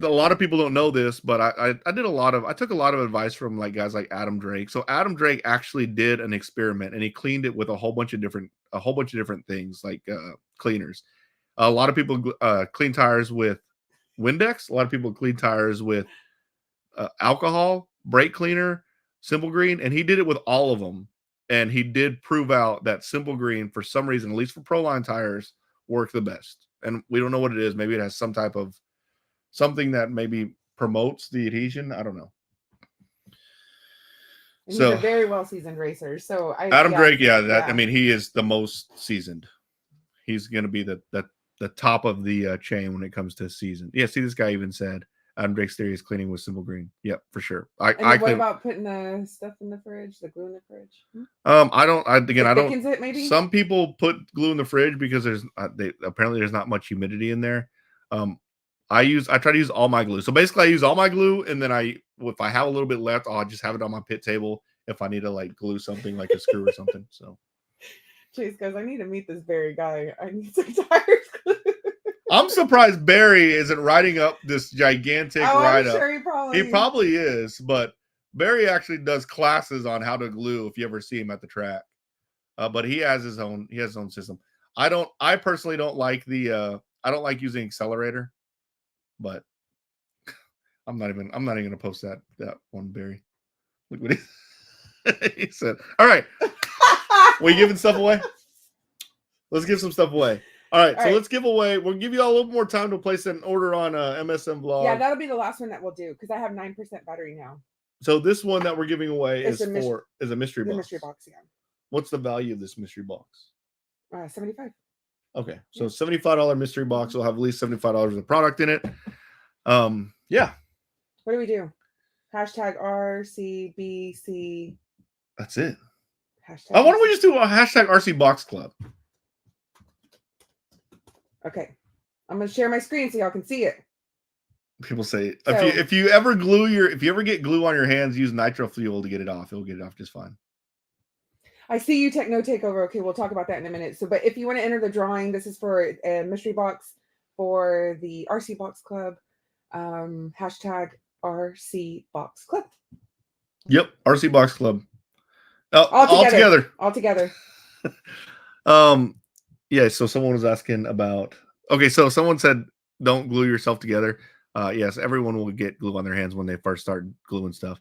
a lot of people don't know this, but I took a lot of advice from like guys like Adam Drake. So Adam Drake actually did an experiment, and he cleaned it with a whole bunch of different things like cleaners. A lot of people clean tires with Windex. A lot of people clean tires with alcohol, brake cleaner, Simple Green, and he did it with all of them. And he did prove out that Simple Green, for some reason, at least for Proline tires, work the best. And we don't know what it is. Maybe it has some type of something that maybe promotes the adhesion. I don't know. And he's a very well-seasoned racer. So Adam Drake, I mean, he is the most seasoned. He's going to be the top of the chain when it comes to season. Yeah, see, this guy even said Adam Drake's theory is cleaning with simple green. Yep, for sure. What about putting the stuff in the fridge, the glue in the fridge? I don't. I don't. It, maybe? Some people put glue in the fridge because apparently there's not much humidity in there. I try to use all my glue. So basically, I use all my glue, and then if I have a little bit left, I'll just have it on my pit table if I need to like glue something like a screw or something. So. Chase goes, I need to meet this Barry guy. I need some tires glue. I'm surprised Barry isn't writing up this gigantic write-up. I'm sure he probably is, but Barry actually does classes on how to glue if you ever see him at the track. But he has his own system. I personally don't like I don't like using accelerator, but I'm not even gonna post that one, Barry. Look what he said. All right. We giving stuff away? Let's give some stuff away. All right, let's give away. We'll give you all a little more time to place an order on MSM Vlog. Yeah, that'll be the last one that we'll do because I have 9% battery now. So this one that we're giving away is a mystery box. Mystery box, yeah. What's the value of this mystery box? 75. Okay, so $75 mystery box will have at least $75 of product in it. Yeah. What do we do? Hashtag RCBC. That's it. Why don't we just do a hashtag RC Box Club? Okay, I'm gonna share my screen so y'all can see it. People say if you ever get glue on your hands, use nitro fuel to get it off. It'll get it off just fine. I see you, Techno Takeover. Okay, we'll talk about that in a minute. So, but if you want to enter the drawing, this is for a mystery box for the RC Box Club. Hashtag RC Box Club. Yep, RC Box Club. All together. Yeah, so someone was asking about so someone said don't glue yourself together. Yes, everyone will get glue on their hands when they first start gluing stuff.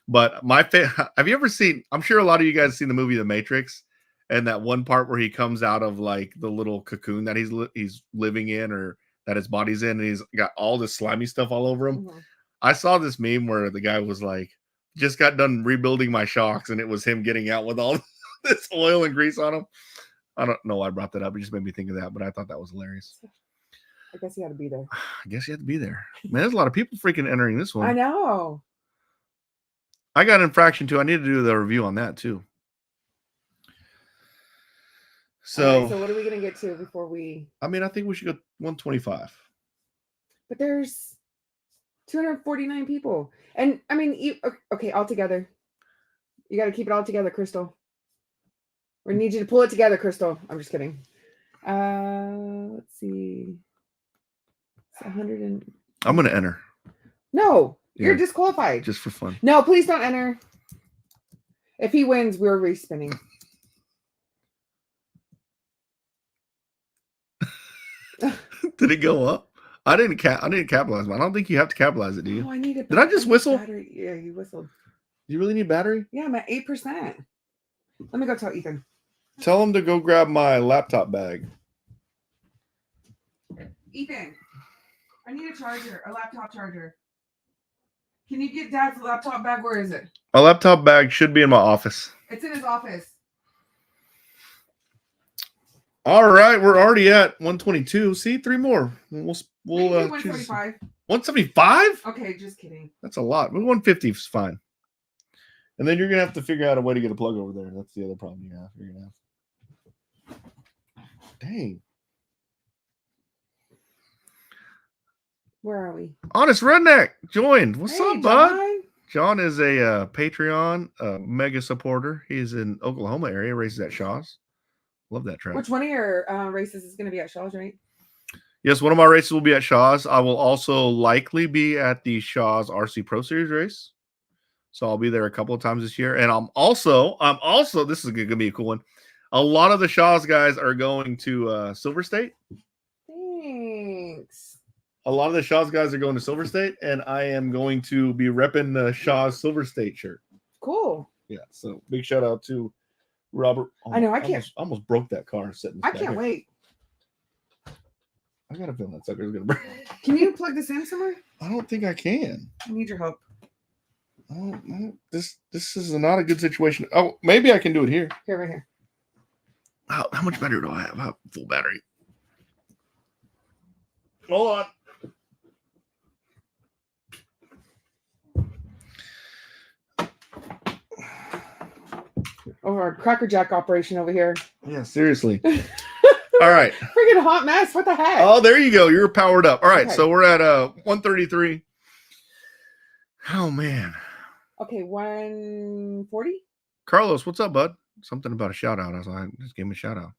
But have you ever seen, I'm sure a lot of you guys have seen the movie The Matrix, and that one part where he comes out of like the little cocoon that he's living in or that his body's in, and he's got all this slimy stuff all over him. Mm-hmm. I saw this meme where the guy was like, just got done rebuilding my shocks, and it was him getting out with all this oil and grease on him. I don't know why I brought that up. It just made me think of that, but I thought that was hilarious. I guess you had to be there. I guess you had to be there. Man, there's a lot of people freaking entering this one. I know. I got infraction too. I need to do the review on that too. So, right, so what are we going to get to before we... I mean, I think we should go 125. But there's 249 people. And, I mean, okay, all together. You got to keep it all together, Crystal. We need you to pull it together, Crystal. I'm just kidding. Let's see. It's 100 and... I'm going to enter. No, you're disqualified. Just for fun. No, please don't enter. If he wins, we're respinning. Did it go up? I didn't capitalize. I don't think you have to capitalize it, do you? Oh, I need it. Did I just whistle? Battery. Yeah, you whistled. You really need battery? Yeah, I'm at 8%. Let me go tell Ethan. Tell him to go grab my laptop bag. Ethan, I need a charger, a laptop charger. Can you get Dad's laptop bag? Where is it? My laptop bag should be in my office. It's in his office. All right, we're already at 122. See, 3 more. We'll 175. 175? Okay, just kidding. That's a lot. 150 is fine. And then you're gonna have to figure out a way to get a plug over there. That's the other problem you have. You're gonna have. Dang. Where are we? Honest Redneck joined. What's up, bud? John? John is a Patreon mega supporter. He's in Oklahoma area, races at Shaw's. Love that track. Which one of your races is going to be at Shaw's, right? Yes, one of my races will be at Shaw's. I will also likely be at the Shaw's RC Pro Series race. So I'll be there a couple of times this year. And I'm also, this is going to be a cool one. A lot of the Shaw's guys are going to Silver State. Thanks. A lot of the Shaw's guys are going to Silver State, and I am going to be repping the Shaw's Silver State shirt. Cool. Yeah, so big shout out to Robert. I know, I can't. Almost broke that car sitting. I can't wait. I got a feeling that sucker's going to break. Can you plug this in somewhere? I don't think I can. I need your help. This is not a good situation. Oh, maybe I can do it here. Here, right here. How much battery do I have? I have full battery. Hold on. our Cracker Jack operation over here. Yeah, seriously. All right. Freaking hot mess. What the heck? Oh, there you go. You're powered up. All right. Okay. So we're at 133. Oh, man. Okay, 140. Carlos, what's up, bud? Something about a shout out. I was like, just give me a shout out.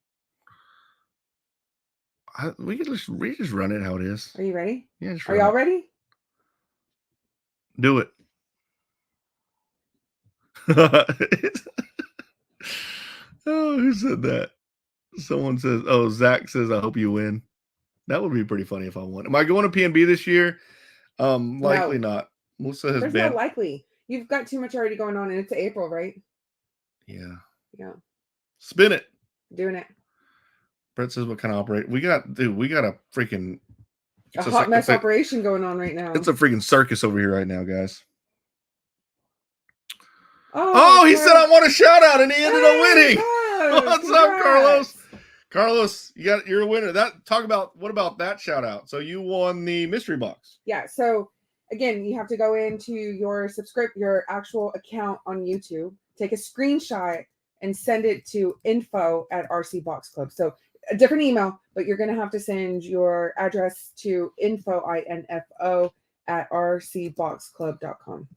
We just run it how it is. Are you ready? Yeah. Are y'all ready? Do it. Oh, who said that? Someone says, oh, Zach says, I hope you win. That would be pretty funny if I won. Am I going to PNB this year? Likely not. Melissa has There's been. no likely. You've got too much already going on, and it's April, right? Yeah. Yeah. Spin it. Doing it. Brett says, what kind of operate? We got a freaking hot mess operation going on right now. It's a freaking circus over here right now, guys. Oh, he said I want a shout out, and he ended up winning. What's Congrats. up, Carlos? Carlos, you're a winner. What about that shout out? So you won the mystery box. Yeah. So again, you have to go into your actual account on YouTube, take a screenshot, and send it to info@RCBoxClub. So a different email, but you're going to have to send your address to info@rcboxclub.com.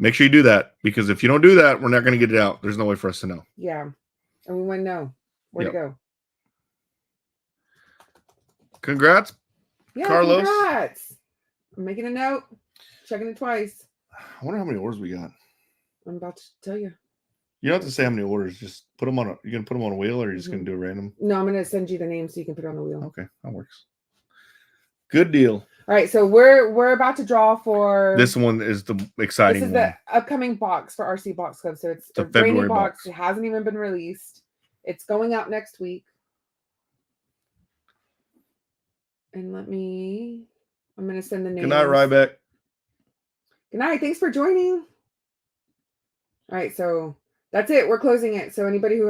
Make sure you do that, because if you don't do that, we're not going to get it out. There's no way for us to know. Yeah. And we want to know where to go. Congrats, Carlos. Congrats. I'm making a note, checking it twice. I wonder how many orders we got. I'm about to tell you. You don't have to say how many orders. Just put them on you're going to put them on a wheel, or you're just going to do a random? No, I'm going to send you the name so you can put it on the wheel. Okay, that works. Good deal. All right, so we're about to draw for this one. Is the exciting one. This is the upcoming box for RC Box Club. So it's a brand new box. It hasn't even been released. It's going out next week. And I'm going to send the name. Good night, Ryback. Good night. Thanks for joining. All right, so that's it. We're closing it. So anybody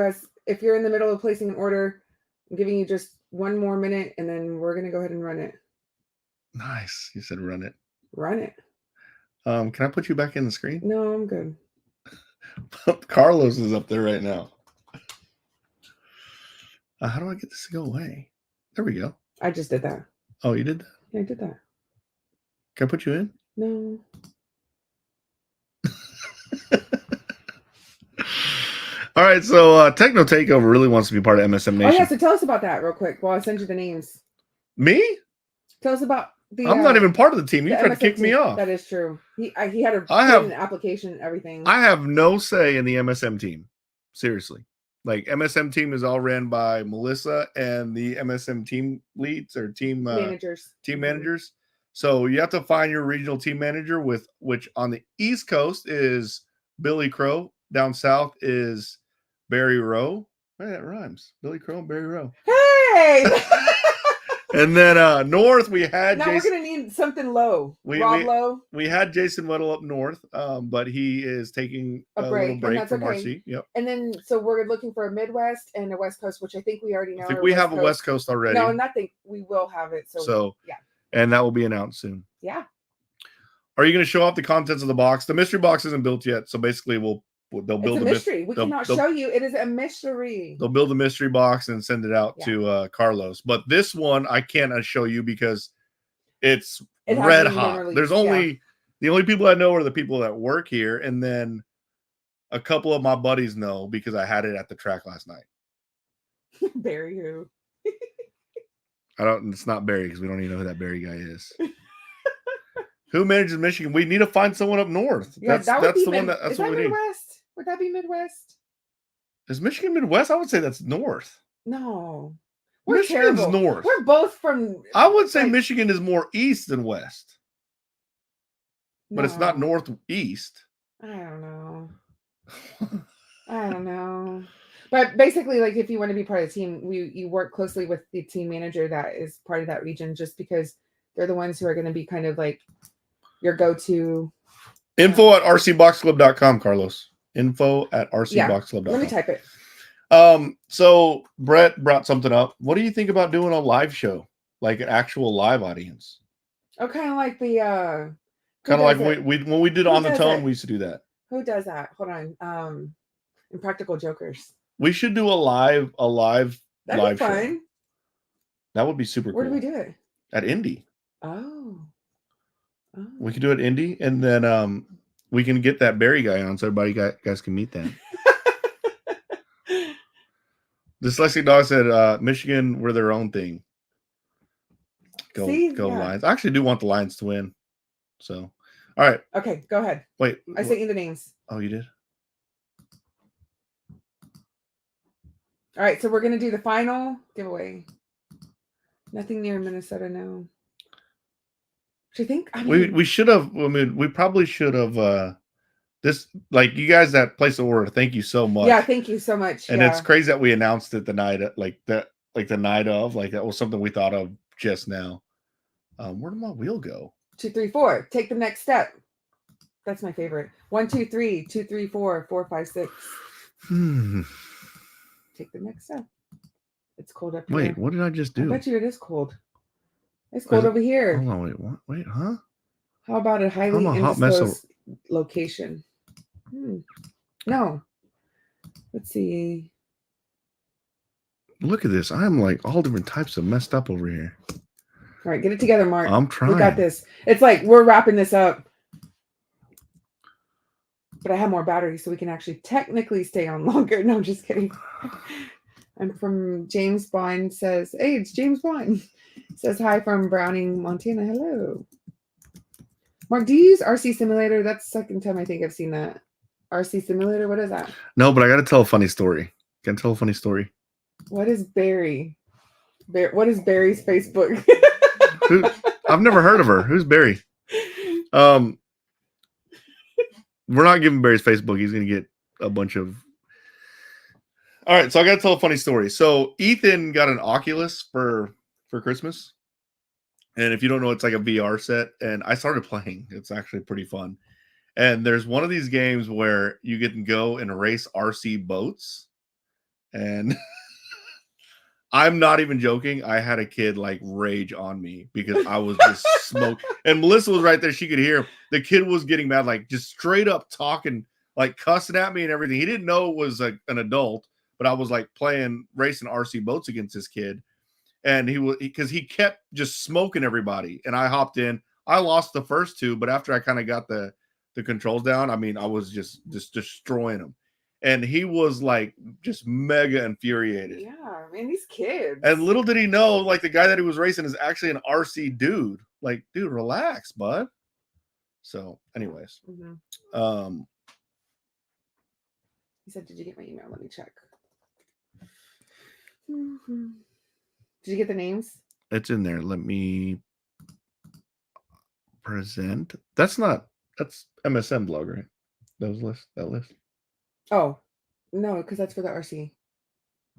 if you're in the middle of placing an order, I'm giving you just one more minute, and then we're going to go ahead and run it. Nice. You said run it. Run it. Can I put you back in the screen? No, I'm good. Carlos is up there right now. How do I get this to go away? There we go. I just did that. Oh, you did that? Yeah, I did that. Can I put you in? No. All right, so Techno Takeover really wants to be part of MSM Nation. Oh, yeah, so tell us about that real quick while I send you the names. Me? Tell us about I'm not even part of the team. You tried to kick me off. That is true. He had an application and everything. I have no say in the MSM team. Seriously. Like, MSM team is all ran by Melissa and the MSM team leads or team managers. Team managers. So you have to find your regional team manager, which on the East Coast is Billy Crowe. Down south is Barry Rowe. Hey, that rhymes. Billy Crowe and Barry Rowe. Hey! And then north we had now Jason. We're gonna need something low. Low. We had Jason Weddle up north, but he is taking a little break from RC. Yep. And then so we're looking for a Midwest and a West Coast, which I think we already know. I think we have a West Coast already. No, and I think we will have it. So yeah. And that will be announced soon. Yeah. Are you going to show off the contents of the box? The mystery box isn't built yet, so basically they'll build a mystery. We cannot show you. It is a mystery. They'll build a mystery box and send it out to Carlos. But this one I can't show you because it's red hot. There's only the only people I know are the people that work here, and then a couple of my buddies know because I had it at the track last night. Barry who? It's not Barry because we don't even know who that Barry guy is. Who manages Michigan? We need to find someone up north. Yeah, that's the one that's is what that we Midwest? Need. Would that be Midwest? Is Michigan Midwest? I would say that's north. No. Michigan's north. We're both from I would say Michigan is more east than west. But it's not northeast. I don't know. I don't know. But basically, like, if you want to be part of the team, you work closely with the team manager that is part of that region, just because they're the ones who are going to be kind of like your go-to. Info@rcboxclub.com, Carlos. Info@rcboxclub.com. Let me type it. So Brett brought something up. What do you think about doing a live show, like an actual live audience? Oh, kind of like the kind of like when we did On the Tone, we used to do that. Who does that? Hold on. Impractical Jokers. We should do a live That'd be fun. show. That would be super Where cool. do we do it? At Indy. Oh. We could do it Indy, and then we can get that Barry guy on so everybody guys can meet that. Dyslexic Dog said Michigan were their own thing. Go Lions. I actually do want the Lions to win. So, all right. Okay, go ahead. Wait. I sent you the names. Oh, you did? All right, so we're going to do the final giveaway. Nothing near Minnesota now. Do you think? I mean, we should have. I mean, we probably should have. This, like, you guys that place the order, thank you so much. Yeah, thank you so much. And it's crazy that we announced it the night, the night of, like that was something we thought of just now. Where did my wheel go? 2, 3, 4. Take the next step. That's my favorite. 1, 2, 3. 2, 3, 4. 4, 5, 6. Take the next step. It's cold up here. Wait, what did I just do? I bet you it is cold. It's cold over here. Hold on, wait, what? Wait, huh? How about a highly indisclosed location? No. Let's see. Look at this. I'm like all different types of messed up over here. All right, get it together, Mark. I'm trying. We got this. It's like we're wrapping this up. But I have more batteries, so we can actually technically stay on longer. No, I'm just kidding. I'm from James Bond says, hey, it's James Bond. Says hi from Browning, Montana. Hello. Mark, do you use RC Simulator? That's the second time I think I've seen that. RC Simulator, what is that? No, but I got to tell a funny story. Can I tell a funny story? What is Barry? What is Barry's Facebook? I've never heard of her. Who's Barry? We're not giving Barry's Facebook. He's going to get a bunch of... All right, so I got to tell a funny story. So Ethan got an Oculus for Christmas. And if you don't know, it's like a VR set. And I started playing. It's actually pretty fun. And there's one of these games where you get to go and race RC boats. And I'm not even joking. I had a kid like rage on me because I was just smoked. And Melissa was right there. She could hear him. The kid was getting mad, like just straight up talking, like cussing at me and everything. He didn't know it was an adult, but I was like racing RC boats against this kid. And because he kept just smoking everybody. And I hopped in. I lost the first two, but after I kind of got the controls down, I mean, I was just destroying him. And he was like just mega infuriated. Yeah, I mean, these kids. And little did he know, like the guy that he was racing is actually an RC dude. Like, dude, relax, bud. So, anyways. Mm-hmm. He said, did you get my email? Let me check. Mm-hmm. Did you get the names? It's in there. Let me present. That's MSM blog, right? That list. Oh, no, because that's for the RC.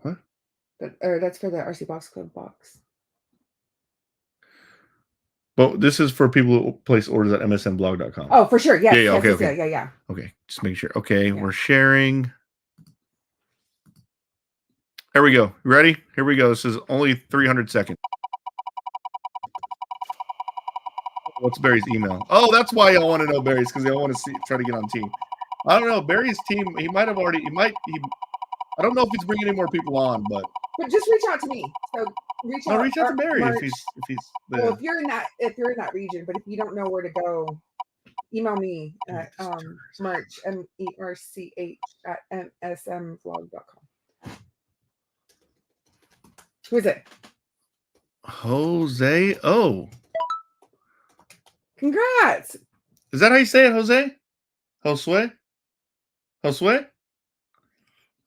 What? That's for the RC Box Club box. But this is for people who place orders at msmblog.com. Oh, for sure. Yes. Yeah, yes, okay. Yeah. Okay, just make sure. Okay, yeah. We're sharing. There we go. You ready? Here we go. This is only 300 seconds. What's Barry's email? Oh, that's why y'all want to know Barry's, because they all want to try to get on team. I don't know. Barry's team, he might have already, I don't know if he's bringing any more people on, but just reach out to me. So reach out to Barry if he's there. Well, if you're in that region, but if you don't know where to go, email me at merch merch@msmvlog.com. Who is it? Jose. Oh. Congrats. Is that how you say it, Jose? Josue?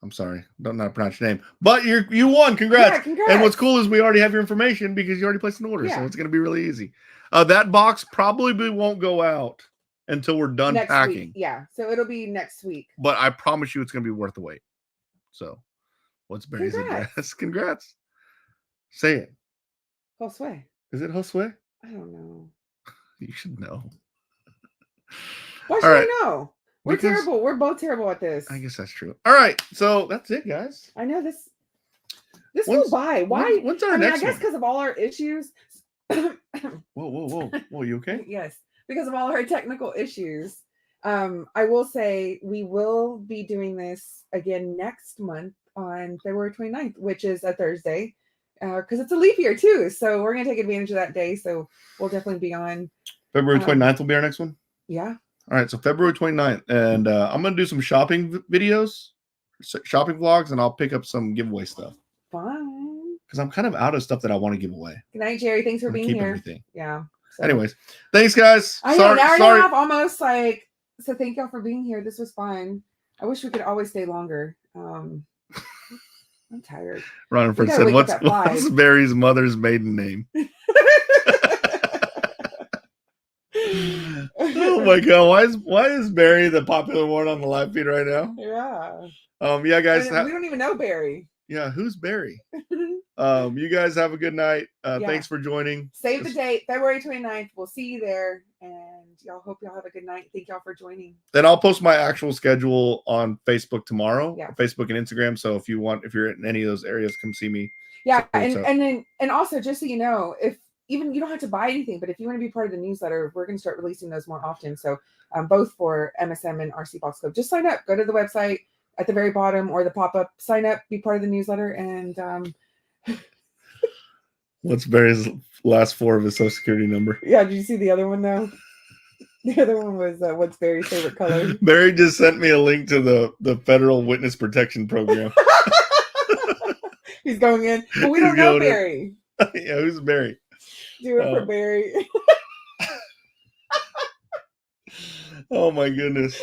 I'm sorry. Don't know how to pronounce your name. But you won. Congrats. Yeah, congrats. And what's cool is we already have your information because you already placed an order. Yeah. So it's going to be really easy. That box probably won't go out until we're done packing. Week. Yeah. So it'll be next week. But I promise you it's going to be worth the wait. So what's Barry's address? Congrats. Say it. Josue. Is it Josue? I don't know. You should know. Why should I know? We're terrible. We're both terrible at this. I guess that's true. All right. So that's it, guys. I know this will buy. Why? When's our next one? I guess because of all our issues. Whoa. You okay? Yes. Because of all our technical issues. I will say we will be doing this again next month on February 29th, which is a Thursday, because it's a leap year too. So we're gonna take advantage of that day. So we'll definitely be on. February 29th will be our next one. Yeah. All right, so February 29th, and I'm gonna do some shopping videos, shopping vlogs, and I'll pick up some giveaway stuff. Fine. Because I'm kind of out of stuff that I want to give away. Good night, Jerry. Thanks for being here. Everything. Yeah. So. Anyways, thanks, guys. I know, an hour and a half almost. Like, so thank y'all for being here. This was fun. I wish we could always stay longer. I'm tired. RONNAFERD said, "What's Barry's mother's maiden name?" Oh my god, why is Barry the popular one on the live feed right now? Yeah. Yeah, guys. We don't even know Barry. Yeah, who's Barry? You guys have a good night. Thanks for joining. Save the date, February 29th. We'll see you there. And y'all hope y'all have a good night. Thank y'all for joining. Then I'll post my actual schedule on Facebook tomorrow. Yeah. Facebook and Instagram. So if you're in any of those areas, come see me. Yeah, and also just so you know, if even you don't have to buy anything, but if you want to be part of the newsletter, we're going to start releasing those more often. So both for MSM and RC Box Club, just sign up. Go to the website at the very bottom or the pop-up, sign up, be part of the newsletter. And what's Barry's last four of his social security number? Yeah, did you see the other one though? The other one was what's Barry's favorite color? Barry just sent me a link to the federal witness protection program. He's going in. Well, we don't know Barry. Yeah, who's Barry? Do it for Barry. Oh my goodness.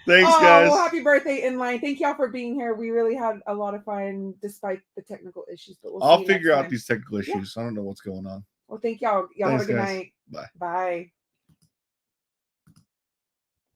Thanks, guys. Well, happy birthday, Inline. Thank y'all for being here. We really had a lot of fun despite the technical issues. But I'll figure out these technical issues. I don't know what's going on. Well, thank y'all. Y'all have a good night. Bye. Bye.